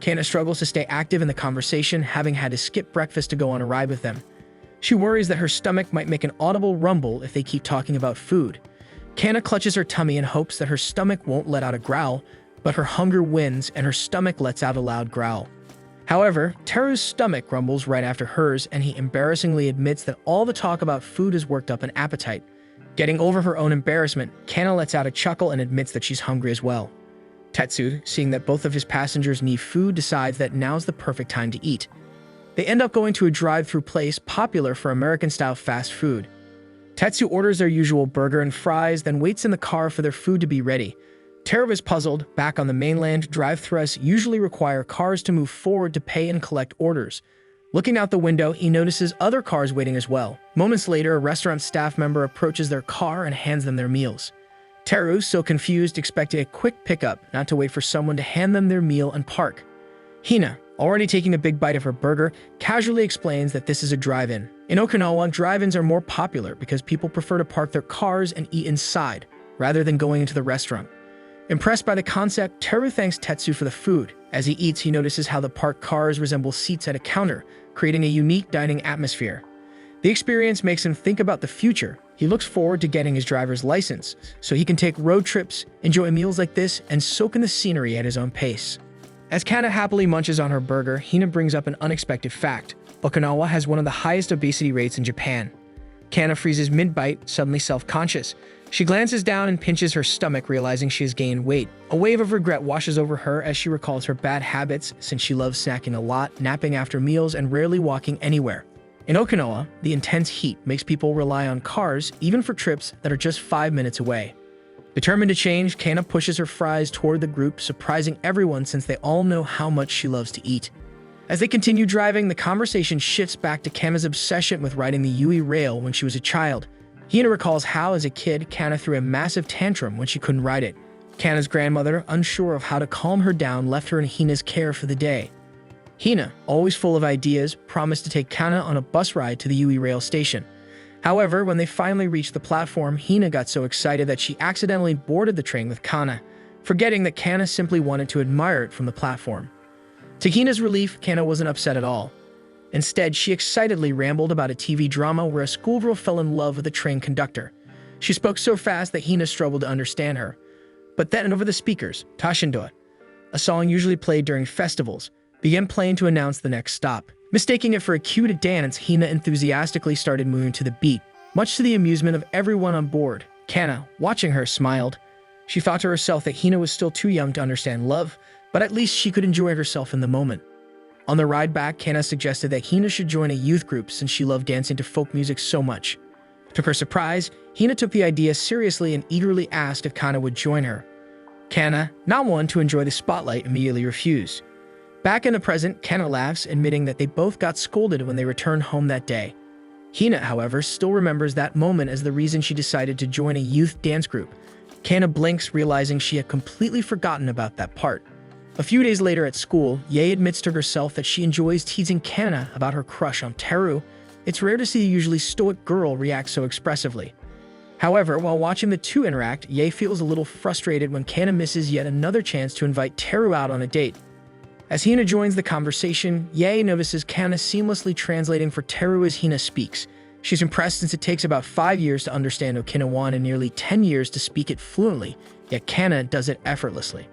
Kana struggles to stay active in the conversation, having had to skip breakfast to go on a ride with them. She worries that her stomach might make an audible rumble if they keep talking about food. Kana clutches her tummy and hopes that her stomach won't let out a growl, but her hunger wins and her stomach lets out a loud growl. However, Teru's stomach grumbles right after hers, and he embarrassingly admits that all the talk about food has worked up an appetite. Getting over her own embarrassment, Kana lets out a chuckle and admits that she's hungry as well. Tetsu, seeing that both of his passengers need food, decides that now's the perfect time to eat. They end up going to a drive-through place popular for American-style fast food. Tetsu orders their usual burger and fries, then waits in the car for their food to be ready. Teru is puzzled. Back on the mainland, drive-thrus usually require cars to move forward to pay and collect orders. Looking out the window, he notices other cars waiting as well. Moments later, a restaurant staff member approaches their car and hands them their meals. Teru, so confused, expected a quick pickup, not to wait for someone to hand them their meal and park. Hina, already taking a big bite of her burger, casually explains that this is a drive-in. In Okinawa, drive-ins are more popular because people prefer to park their cars and eat inside, rather than going into the restaurant. Impressed by the concept, Teru thanks Tetsu for the food. As he eats, he notices how the parked cars resemble seats at a counter, creating a unique dining atmosphere. The experience makes him think about the future. He looks forward to getting his driver's license, so he can take road trips, enjoy meals like this, and soak in the scenery at his own pace. As Kana happily munches on her burger, Hina brings up an unexpected fact. Okinawa has one of the highest obesity rates in Japan. Kana freezes mid-bite, suddenly self-conscious. She glances down and pinches her stomach, realizing she has gained weight. A wave of regret washes over her as she recalls her bad habits, since she loves snacking a lot, napping after meals, and rarely walking anywhere. In Okinawa, the intense heat makes people rely on cars, even for trips that are just 5 minutes away. Determined to change, Kana pushes her fries toward the group, surprising everyone since they all know how much she loves to eat. As they continue driving, the conversation shifts back to Kana's obsession with riding the Yui rail when she was a child. Hina recalls how, as a kid, Kana threw a massive tantrum when she couldn't ride it. Kana's grandmother, unsure of how to calm her down, left her in Hina's care for the day. Hina, always full of ideas, promised to take Kana on a bus ride to the Yui rail station. However, when they finally reached the platform, Hina got so excited that she accidentally boarded the train with Kana, forgetting that Kana simply wanted to admire it from the platform. To Hina's relief, Kana wasn't upset at all. Instead, she excitedly rambled about a TV drama where a schoolgirl fell in love with a train conductor. She spoke so fast that Hina struggled to understand her. But then, over the speakers, Tashindoa, a song usually played during festivals, began playing to announce the next stop. Mistaking it for a cue to dance, Hina enthusiastically started moving to the beat, much to the amusement of everyone on board. Kana, watching her, smiled. She thought to herself that Hina was still too young to understand love, but at least she could enjoy herself in the moment. On the ride back, Kana suggested that Hina should join a youth group since she loved dancing to folk music so much. To her surprise, Hina took the idea seriously and eagerly asked if Kana would join her. Kana, not one to enjoy the spotlight, immediately refused. Back in the present, Kana laughs, admitting that they both got scolded when they returned home that day. Hina, however, still remembers that moment as the reason she decided to join a youth dance group. Kana blinks, realizing she had completely forgotten about that part. A few days later at school, Yae admits to herself that she enjoys teasing Kana about her crush on Teru. It's rare to see a usually stoic girl react so expressively. However, while watching the two interact, Yae feels a little frustrated when Kana misses yet another chance to invite Teru out on a date. As Hina joins the conversation, Yae notices Kana seamlessly translating for Teru as Hina speaks. She's impressed since it takes about 5 years to understand Okinawan and nearly 10 years to speak it fluently, yet Kana does it effortlessly.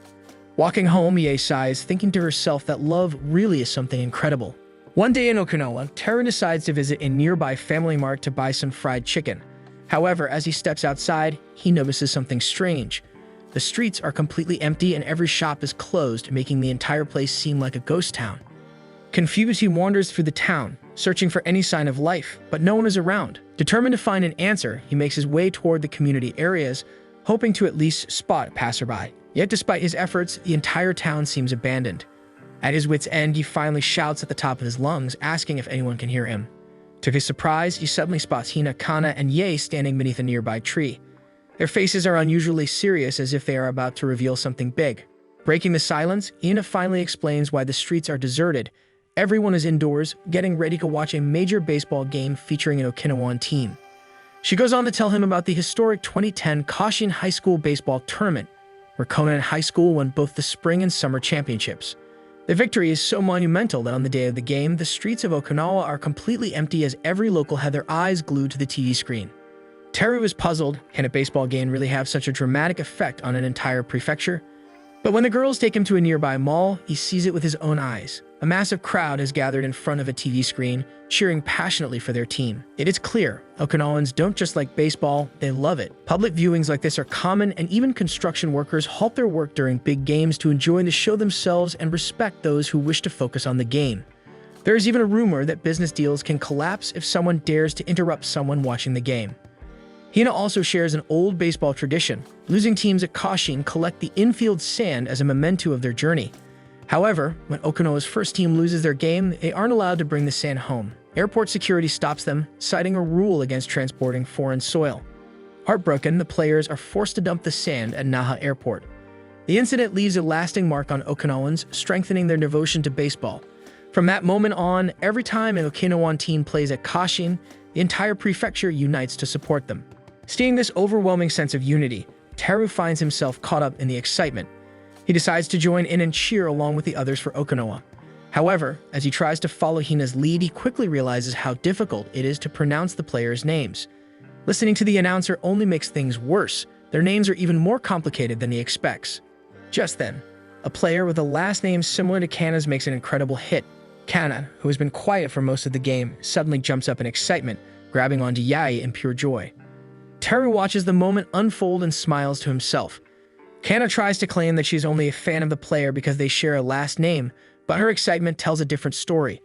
Walking home, Yae sighs, thinking to herself that love really is something incredible. One day in Okinawa, Teru decides to visit a nearby Family Mart to buy some fried chicken. However, as he steps outside, he notices something strange. The streets are completely empty and every shop is closed, making the entire place seem like a ghost town. Confused, he wanders through the town, searching for any sign of life, but no one is around. Determined to find an answer, he makes his way toward the community areas, hoping to at least spot a passerby. Yet despite his efforts, the entire town seems abandoned. At his wit's end, he finally shouts at the top of his lungs, asking if anyone can hear him. To his surprise, he suddenly spots Hina, Kana, and Yae standing beneath a nearby tree. Their faces are unusually serious, as if they are about to reveal something big. Breaking the silence, Hina finally explains why the streets are deserted. Everyone is indoors, getting ready to watch a major baseball game featuring an Okinawan team. She goes on to tell him about the historic 2010 Kashin High School baseball tournament, where Konan High School won both the spring and summer championships. The victory is so monumental that on the day of the game, the streets of Okinawa are completely empty as every local had their eyes glued to the TV screen. Teru is puzzled. Can a baseball game really have such a dramatic effect on an entire prefecture? But when the girls take him to a nearby mall, he sees it with his own eyes. A massive crowd has gathered in front of a TV screen, cheering passionately for their team. It is clear, Okinawans don't just like baseball, they love it. Public viewings like this are common, and even construction workers halt their work during big games to enjoy and to show themselves and respect those who wish to focus on the game. There is even a rumor that business deals can collapse if someone dares to interrupt someone watching the game. Hina also shares an old baseball tradition. Losing teams at Kashin collect the infield sand as a memento of their journey. However, when Okinawa's first team loses their game, they aren't allowed to bring the sand home. Airport security stops them, citing a rule against transporting foreign soil. Heartbroken, the players are forced to dump the sand at Naha Airport. The incident leaves a lasting mark on Okinawans, strengthening their devotion to baseball. From that moment on, every time an Okinawan team plays at Kashin, the entire prefecture unites to support them. Seeing this overwhelming sense of unity, Teru finds himself caught up in the excitement. He decides to join in and cheer along with the others for Okinawa. However, as he tries to follow Hina's lead, he quickly realizes how difficult it is to pronounce the players' names. Listening to the announcer only makes things worse. Their names are even more complicated than he expects. Just then, a player with a last name similar to Kana's makes an incredible hit. Kana, who has been quiet for most of the game, suddenly jumps up in excitement, grabbing onto Yae in pure joy. Teru watches the moment unfold and smiles to himself. Kana tries to claim that she's only a fan of the player because they share a last name, but her excitement tells a different story.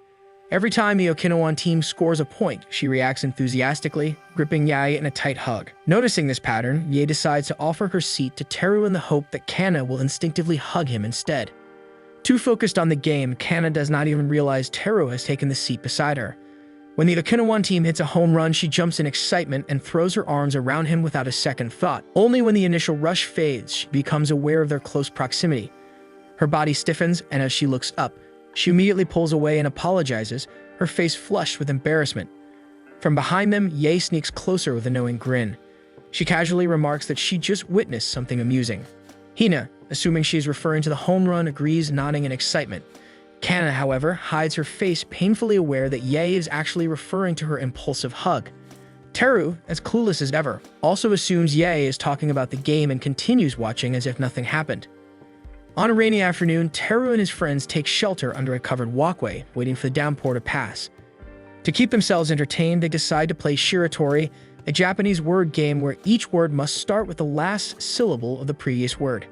Every time the Okinawan team scores a point, she reacts enthusiastically, gripping Yae in a tight hug. Noticing this pattern, Yae decides to offer her seat to Teru in the hope that Kana will instinctively hug him instead. Too focused on the game, Kana does not even realize Teru has taken the seat beside her. When the Okinawan team hits a home run, she jumps in excitement and throws her arms around him without a second thought. Only when the initial rush fades, she becomes aware of their close proximity. Her body stiffens, and as she looks up, she immediately pulls away and apologizes, her face flushed with embarrassment. From behind them, Yae sneaks closer with a knowing grin. She casually remarks that she just witnessed something amusing. Hina, assuming she's referring to the home run, agrees, nodding in excitement. Kana, however, hides her face, painfully aware that Yae is actually referring to her impulsive hug. Teru, as clueless as ever, also assumes Yae is talking about the game and continues watching as if nothing happened. On a rainy afternoon, Teru and his friends take shelter under a covered walkway, waiting for the downpour to pass. To keep themselves entertained, they decide to play Shiratori, a Japanese word game where each word must start with the last syllable of the previous word.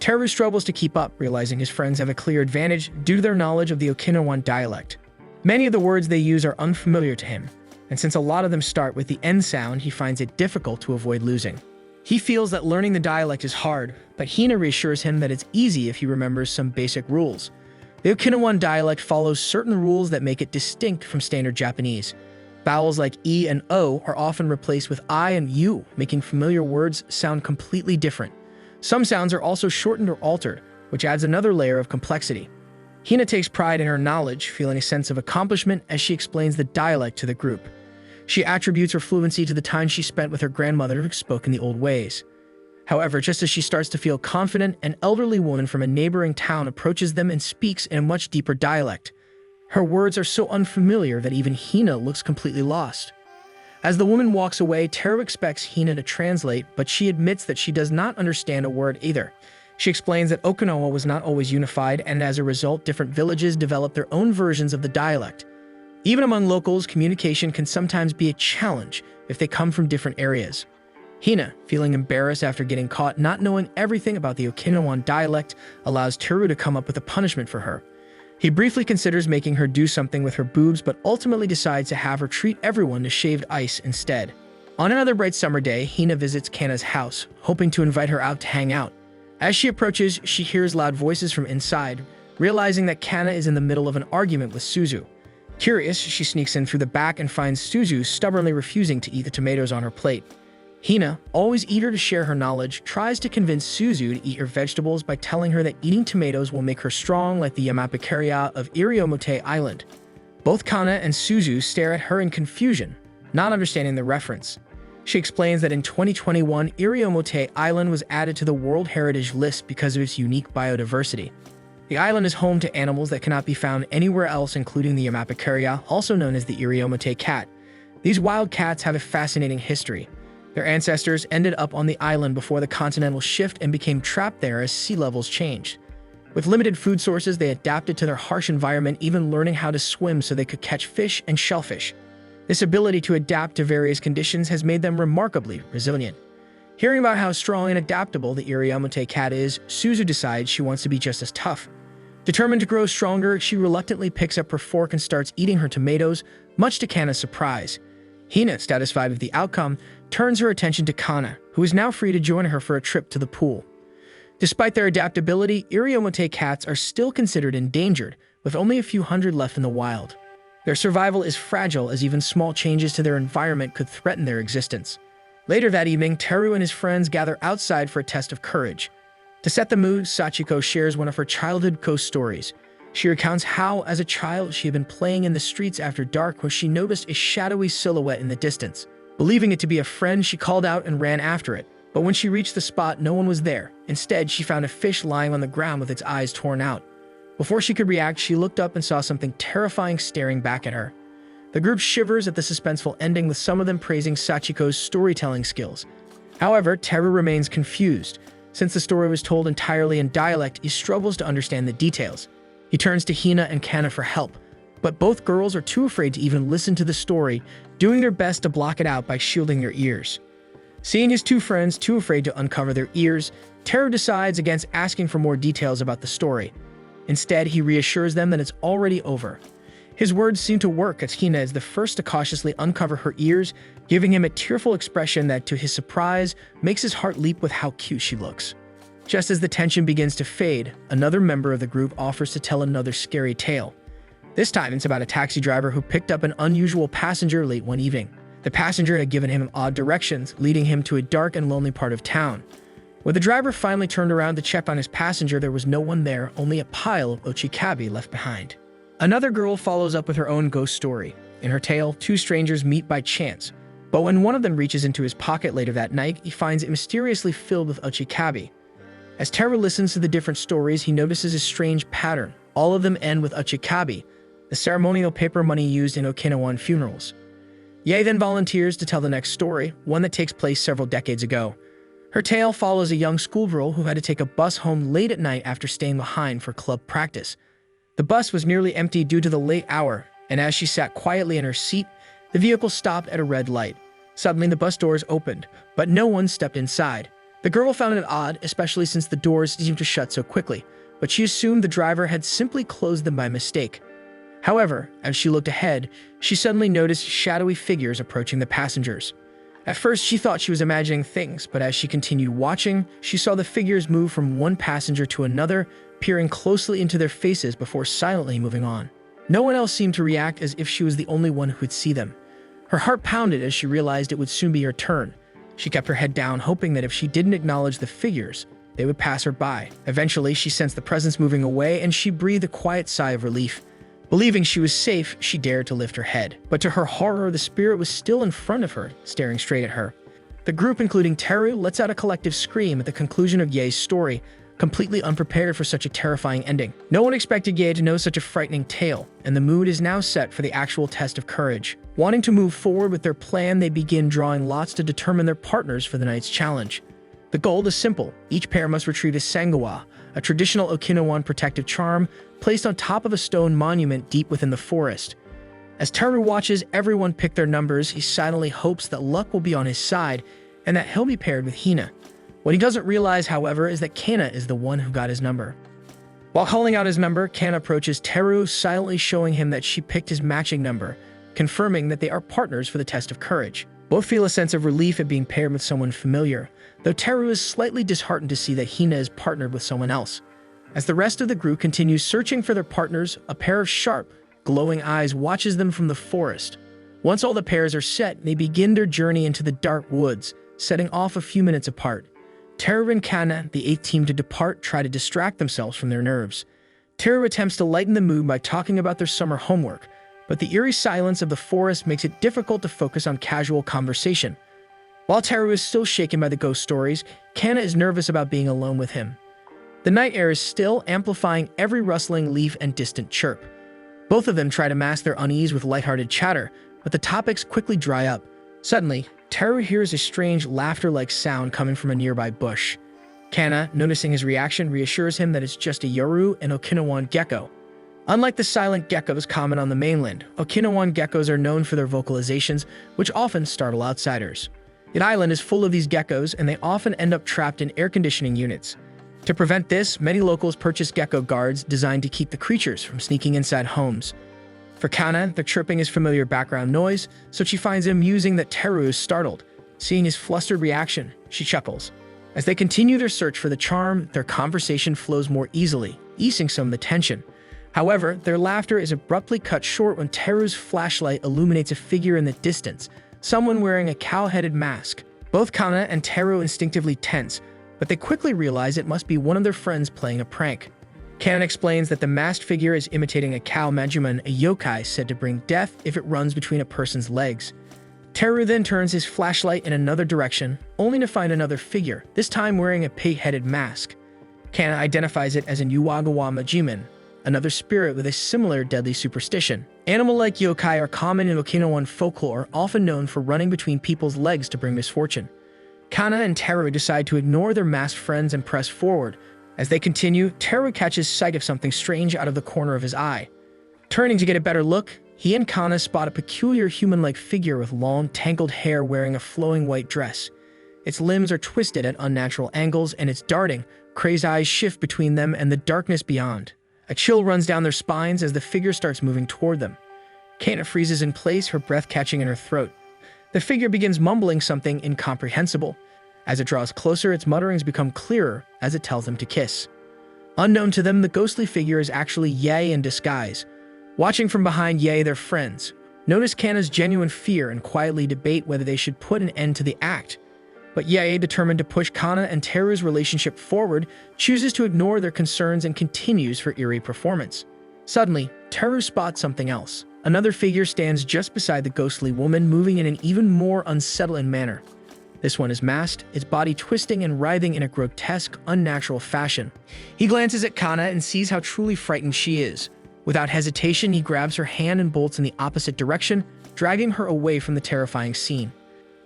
Teru struggles to keep up, realizing his friends have a clear advantage due to their knowledge of the Okinawan dialect. Many of the words they use are unfamiliar to him, and since a lot of them start with the N sound, he finds it difficult to avoid losing. He feels that learning the dialect is hard, but Hina reassures him that it's easy if he remembers some basic rules. The Okinawan dialect follows certain rules that make it distinct from standard Japanese. Vowels like E and O are often replaced with I and U, making familiar words sound completely different. Some sounds are also shortened or altered, which adds another layer of complexity. Hina takes pride in her knowledge, feeling a sense of accomplishment as she explains the dialect to the group. She attributes her fluency to the time she spent with her grandmother who spoke in the old ways. However, just as she starts to feel confident, an elderly woman from a neighboring town approaches them and speaks in a much deeper dialect. Her words are so unfamiliar that even Hina looks completely lost. As the woman walks away, Teru expects Hina to translate, but she admits that she does not understand a word either. She explains that Okinawa was not always unified, and as a result, different villages developed their own versions of the dialect. Even among locals, communication can sometimes be a challenge if they come from different areas. Hina, feeling embarrassed after getting caught not knowing everything about the Okinawan dialect, allows Teru to come up with a punishment for her. He briefly considers making her do something with her boobs, but ultimately decides to have her treat everyone to shaved ice instead. On another bright summer day, Hina visits Kana's house, hoping to invite her out to hang out. As she approaches, she hears loud voices from inside, realizing that Kana is in the middle of an argument with Suzu. Curious, she sneaks in through the back and finds Suzu stubbornly refusing to eat the tomatoes on her plate. Hina, always eager to share her knowledge, tries to convince Suzu to eat her vegetables by telling her that eating tomatoes will make her strong like the Yamapakarya of Iriomote Island. Both Kana and Suzu stare at her in confusion, not understanding the reference. She explains that in 2021, Iriomote Island was added to the World Heritage List because of its unique biodiversity. The island is home to animals that cannot be found anywhere else, including the Yamapakarya, also known as the Iriomote cat. These wild cats have a fascinating history. Their ancestors ended up on the island before the continental shift and became trapped there as sea levels changed. With limited food sources, they adapted to their harsh environment, even learning how to swim so they could catch fish and shellfish. This ability to adapt to various conditions has made them remarkably resilient. Hearing about how strong and adaptable the Iriomote cat is, Suzu decides she wants to be just as tough. Determined to grow stronger, she reluctantly picks up her fork and starts eating her tomatoes, much to Kana's surprise. Hina, satisfied with the outcome, turns her attention to Kana, who is now free to join her for a trip to the pool. Despite their adaptability, Iriomote cats are still considered endangered, with only a few hundred left in the wild. Their survival is fragile, as even small changes to their environment could threaten their existence. Later that evening, Teru and his friends gather outside for a test of courage. To set the mood, Sachiko shares one of her childhood ghost stories. She recounts how, as a child, she had been playing in the streets after dark when she noticed a shadowy silhouette in the distance. Believing it to be a friend, she called out and ran after it. But when she reached the spot, no one was there. Instead, she found a fish lying on the ground with its eyes torn out. Before she could react, she looked up and saw something terrifying staring back at her. The group shivers at the suspenseful ending, with some of them praising Sachiko's storytelling skills. However, Teru remains confused. Since the story was told entirely in dialect, he struggles to understand the details. He turns to Hina and Kana for help, but both girls are too afraid to even listen to the story, doing their best to block it out by shielding their ears. Seeing his two friends too afraid to uncover their ears, Teru decides against asking for more details about the story. Instead, he reassures them that it's already over. His words seem to work, as Hina is the first to cautiously uncover her ears, giving him a tearful expression that, to his surprise, makes his heart leap with how cute she looks. Just as the tension begins to fade, another member of the group offers to tell another scary tale. This time, it's about a taxi driver who picked up an unusual passenger late one evening. The passenger had given him odd directions, leading him to a dark and lonely part of town. When the driver finally turned around to check on his passenger, there was no one there, only a pile of ochikabi left behind. Another girl follows up with her own ghost story. In her tale, two strangers meet by chance, but when one of them reaches into his pocket later that night, he finds it mysteriously filled with ochikabi. As Teru listens to the different stories, he notices a strange pattern. All of them end with ochikabi, the ceremonial paper money used in Okinawan funerals. Yae then volunteers to tell the next story, one that takes place several decades ago. Her tale follows a young schoolgirl who had to take a bus home late at night after staying behind for club practice. The bus was nearly empty due to the late hour, and as she sat quietly in her seat, the vehicle stopped at a red light. Suddenly, the bus doors opened, but no one stepped inside. The girl found it odd, especially since the doors seemed to shut so quickly, but she assumed the driver had simply closed them by mistake. However, as she looked ahead, she suddenly noticed shadowy figures approaching the passengers. At first, she thought she was imagining things, but as she continued watching, she saw the figures move from one passenger to another, peering closely into their faces before silently moving on. No one else seemed to react, as if she was the only one who could see them. Her heart pounded as she realized it would soon be her turn. She kept her head down, hoping that if she didn't acknowledge the figures, they would pass her by. Eventually, she sensed the presence moving away, and she breathed a quiet sigh of relief. Believing she was safe, she dared to lift her head. But to her horror, the spirit was still in front of her, staring straight at her. The group, including Teru, lets out a collective scream at the conclusion of Yae's story, completely unprepared for such a terrifying ending. No one expected Yae to know such a frightening tale, and the mood is now set for the actual test of courage. Wanting to move forward with their plan, they begin drawing lots to determine their partners for the night's challenge. The goal is simple. Each pair must retrieve a sangawa, a traditional Okinawan protective charm, placed on top of a stone monument deep within the forest. As Teru watches everyone pick their numbers, he silently hopes that luck will be on his side and that he'll be paired with Hina. What he doesn't realize, however, is that Kana is the one who got his number. While calling out his number, Kana approaches Teru, silently showing him that she picked his matching number, confirming that they are partners for the test of courage. Both feel a sense of relief at being paired with someone familiar, though Teru is slightly disheartened to see that Hina is partnered with someone else. As the rest of the group continues searching for their partners, a pair of sharp, glowing eyes watches them from the forest. Once all the pairs are set, they begin their journey into the dark woods, setting off a few minutes apart. Teru and Kana, the eighth team to depart, try to distract themselves from their nerves. Teru attempts to lighten the mood by talking about their summer homework, but the eerie silence of the forest makes it difficult to focus on casual conversation. While Teru is still shaken by the ghost stories, Kana is nervous about being alone with him. The night air is still, amplifying every rustling leaf and distant chirp. Both of them try to mask their unease with lighthearted chatter, but the topics quickly dry up. Suddenly, Teru hears a strange laughter-like sound coming from a nearby bush. Kana, noticing his reaction, reassures him that it's just a Yoru and Okinawan gecko. Unlike the silent geckos common on the mainland, Okinawan geckos are known for their vocalizations, which often startle outsiders. The island is full of these geckos, and they often end up trapped in air conditioning units. To prevent this, many locals purchase gecko guards designed to keep the creatures from sneaking inside homes. For Kana, the chirping is familiar background noise, so she finds it amusing that Teru is startled. Seeing his flustered reaction, she chuckles. As they continue their search for the charm, their conversation flows more easily, easing some of the tension. However, their laughter is abruptly cut short when Teru's flashlight illuminates a figure in the distance, someone wearing a cow-headed mask. Both Kana and Teru instinctively tense, but they quickly realize it must be one of their friends playing a prank. Kana explains that the masked figure is imitating a cow Majuman, a yokai said to bring death if it runs between a person's legs. Teru then turns his flashlight in another direction, only to find another figure, this time wearing a pig-headed mask. Kana identifies it as an Uwagawa Majuman, another spirit with a similar deadly superstition. Animal-like yokai are common in Okinawan folklore, often known for running between people's legs to bring misfortune. Kana and Teru decide to ignore their masked friends and press forward. As they continue, Teru catches sight of something strange out of the corner of his eye. Turning to get a better look, he and Kana spot a peculiar human-like figure with long, tangled hair wearing a flowing white dress. Its limbs are twisted at unnatural angles, and its darting, crazed eyes shift between them and the darkness beyond. A chill runs down their spines as the figure starts moving toward them. Kana freezes in place, her breath catching in her throat. The figure begins mumbling something incomprehensible. As it draws closer, its mutterings become clearer as it tells them to kiss. Unknown to them, the ghostly figure is actually Yae in disguise. Watching from behind Yae, their friends notice Kana's genuine fear and quietly debate whether they should put an end to the act. But Yae, determined to push Kana and Teru's relationship forward, chooses to ignore their concerns and continues her eerie performance. Suddenly, Teru spots something else. Another figure stands just beside the ghostly woman, moving in an even more unsettling manner. This one is masked, its body twisting and writhing in a grotesque, unnatural fashion. He glances at Kana and sees how truly frightened she is. Without hesitation, he grabs her hand and bolts in the opposite direction, dragging her away from the terrifying scene.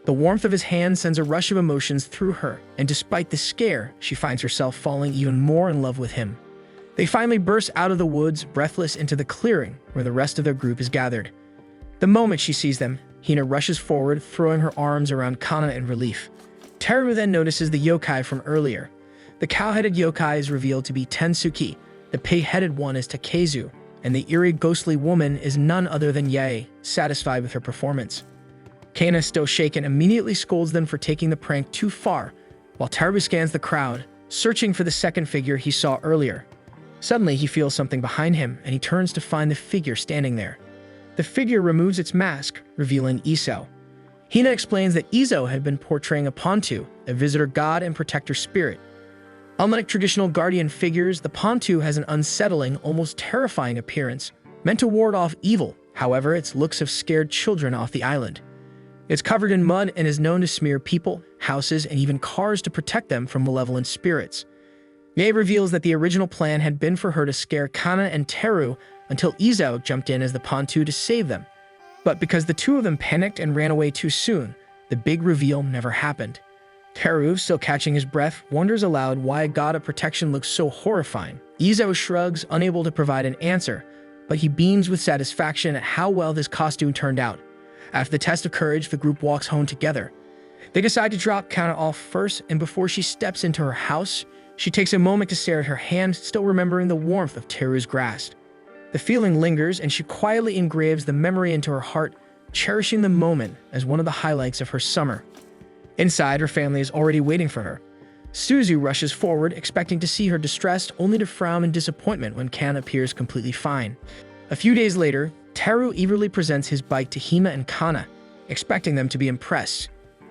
The warmth of his hand sends a rush of emotions through her, and despite the scare, she finds herself falling even more in love with him. They finally burst out of the woods, breathless, into the clearing where the rest of their group is gathered. The moment she sees them, Hina rushes forward, throwing her arms around Kana in relief. Teru then notices the yokai from earlier. The cow-headed yokai is revealed to be Tensuki, the pig-headed one is Takezu, and the eerie ghostly woman is none other than Yae, satisfied with her performance. Kana, still shaken, immediately scolds them for taking the prank too far, while Teru scans the crowd, searching for the second figure he saw earlier. Suddenly, he feels something behind him, and he turns to find the figure standing there. The figure removes its mask, revealing Iso. Hina explains that Iso had been portraying a Pontu, a visitor god and protector spirit. Unlike traditional guardian figures, the Pontu has an unsettling, almost terrifying appearance, meant to ward off evil. However, its looks have scared children off the island. It's covered in mud and is known to smear people, houses, and even cars to protect them from malevolent spirits. Yae reveals that the original plan had been for her to scare Kana and Teru until Izo jumped in as the Pontu to save them. But because the two of them panicked and ran away too soon, the big reveal never happened. Teru, still catching his breath, wonders aloud why a god of protection looks so horrifying. Izo shrugs, unable to provide an answer, but he beams with satisfaction at how well this costume turned out. After the test of courage, the group walks home together. They decide to drop Kana off first, and before she steps into her house, She takes a moment to stare at her hand, still remembering the warmth of Teru's grasp. The feeling lingers, and she quietly engraves the memory into her heart, cherishing the moment as one of the highlights of her summer. Inside, her family is already waiting for her. Suzu rushes forward, expecting to see her distressed, only to frown in disappointment when Kana appears completely fine. A few days later, Teru eagerly presents his bike to Hina and Kana, expecting them to be impressed.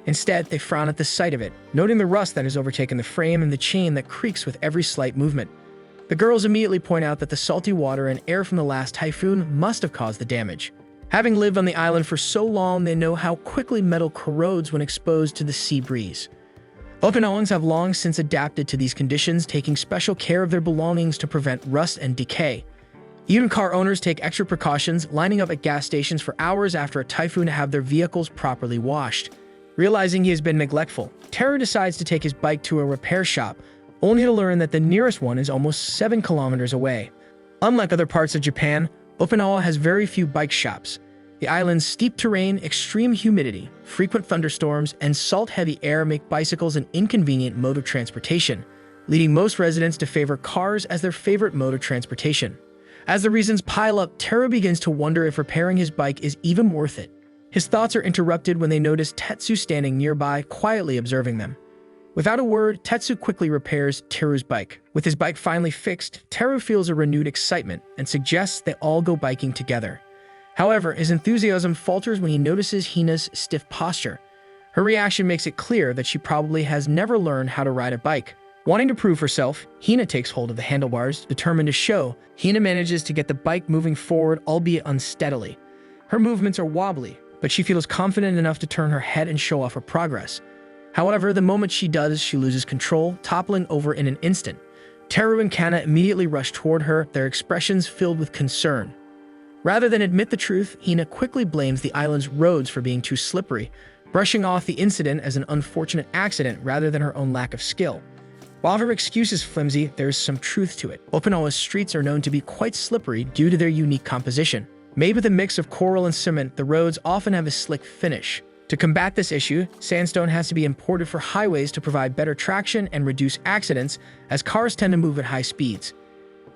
Instead, they frown at the sight of it, noting the rust that has overtaken the frame and the chain that creaks with every slight movement. The girls immediately point out that the salty water and air from the last typhoon must have caused the damage. Having lived on the island for so long, they know how quickly metal corrodes when exposed to the sea breeze. Okinawans have long since adapted to these conditions, taking special care of their belongings to prevent rust and decay. Even car owners take extra precautions, lining up at gas stations for hours after a typhoon to have their vehicles properly washed. Realizing he has been neglectful, Teru decides to take his bike to a repair shop, only to learn that the nearest one is almost 7 kilometers away. Unlike other parts of Japan, Okinawa has very few bike shops. The island's steep terrain, extreme humidity, frequent thunderstorms, and salt-heavy air make bicycles an inconvenient mode of transportation, leading most residents to favor cars as their favorite mode of transportation. As the reasons pile up, Teru begins to wonder if repairing his bike is even worth it. His thoughts are interrupted when they notice Tetsu standing nearby, quietly observing them. Without a word, Tetsu quickly repairs Teru's bike. With his bike finally fixed, Teru feels a renewed excitement and suggests they all go biking together. However, his enthusiasm falters when he notices Hina's stiff posture. Her reaction makes it clear that she probably has never learned how to ride a bike. Wanting to prove herself, Hina takes hold of the handlebars, determined to show. Hina manages to get the bike moving forward, albeit unsteadily. Her movements are wobbly, but she feels confident enough to turn her head and show off her progress. However, the moment she does, she loses control, toppling over in an instant. Teru and Kana immediately rush toward her, their expressions filled with concern. Rather than admit the truth, Hina quickly blames the island's roads for being too slippery, brushing off the incident as an unfortunate accident rather than her own lack of skill. While her excuse is flimsy, there is some truth to it. Okinawa's streets are known to be quite slippery due to their unique composition. Made with a mix of coral and cement, the roads often have a slick finish. To combat this issue, sandstone has to be imported for highways to provide better traction and reduce accidents, as cars tend to move at high speeds.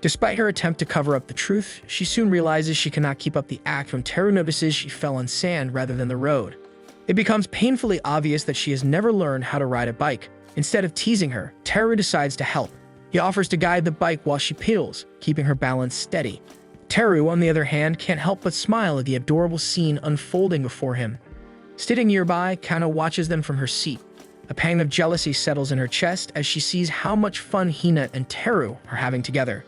Despite her attempt to cover up the truth, she soon realizes she cannot keep up the act when Teru notices she fell on sand rather than the road. It becomes painfully obvious that she has never learned how to ride a bike. Instead of teasing her, Teru decides to help. He offers to guide the bike while she pedals, keeping her balance steady. Teru, on the other hand, can't help but smile at the adorable scene unfolding before him. Sitting nearby, Kana watches them from her seat. A pang of jealousy settles in her chest as she sees how much fun Hina and Teru are having together.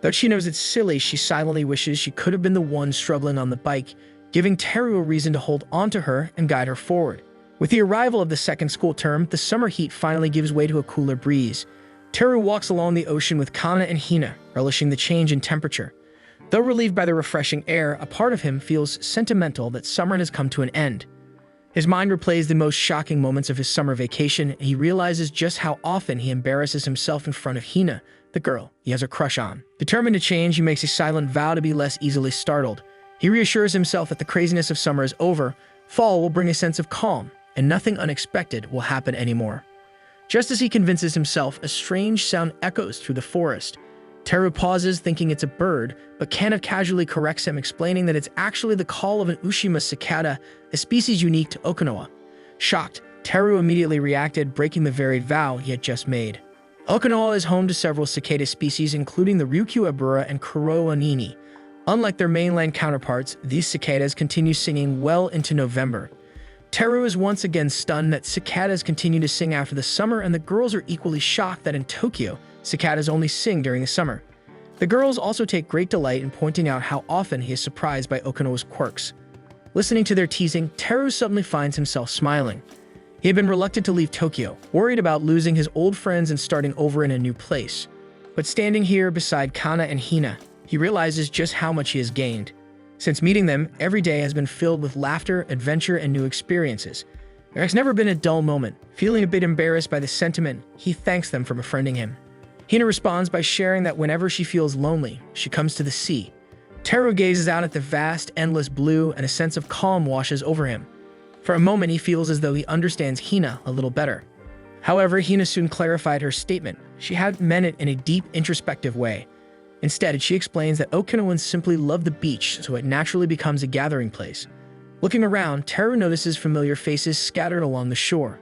Though she knows it's silly, she silently wishes she could have been the one struggling on the bike, giving Teru a reason to hold onto her and guide her forward. With the arrival of the second school term, the summer heat finally gives way to a cooler breeze. Teru walks along the ocean with Kana and Hina, relishing the change in temperature. Though relieved by the refreshing air, a part of him feels sentimental that summer has come to an end. His mind replays the most shocking moments of his summer vacation, and he realizes just how often he embarrasses himself in front of Hina, the girl he has a crush on. Determined to change, he makes a silent vow to be less easily startled. He reassures himself that the craziness of summer is over, fall will bring a sense of calm, and nothing unexpected will happen anymore. Just as he convinces himself, a strange sound echoes through the forest. Teru pauses, thinking it's a bird, but Kana casually corrects him, explaining that it's actually the call of an Ushima cicada, a species unique to Okinawa. Shocked, Teru immediately reacted, breaking the varied vow he had just made. Okinawa is home to several cicada species, including the Ryukyu abura and Kuroa nini. Unlike their mainland counterparts, these cicadas continue singing well into November. Teru is once again stunned that cicadas continue to sing after the summer, and the girls are equally shocked that in Tokyo, cicadas only sing during the summer. The girls also take great delight in pointing out how often he is surprised by Okinawa's quirks. Listening to their teasing, Teru suddenly finds himself smiling. He had been reluctant to leave Tokyo, worried about losing his old friends and starting over in a new place. But standing here beside Kana and Hina, he realizes just how much he has gained. Since meeting them, every day has been filled with laughter, adventure, and new experiences. There has never been a dull moment. Feeling a bit embarrassed by the sentiment, he thanks them for befriending him. Hina responds by sharing that whenever she feels lonely, she comes to the sea. Teru gazes out at the vast, endless blue, and a sense of calm washes over him. For a moment, he feels as though he understands Hina a little better. However, Hina soon clarified her statement. she hadn't meant it in a deep, introspective way. Instead, she explains that Okinawans simply love the beach, so it naturally becomes a gathering place. Looking around, Teru notices familiar faces scattered along the shore.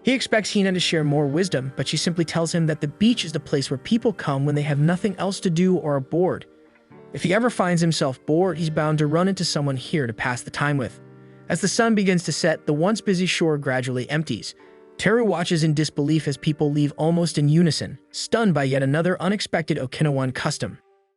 He expects Hina to share more wisdom, but she simply tells him that the beach is the place where people come when they have nothing else to do or are bored. If he ever finds himself bored, he's bound to run into someone here to pass the time with. As the sun begins to set, the once busy shore gradually empties. Teru watches in disbelief as people leave almost in unison, stunned by yet another unexpected Okinawan custom.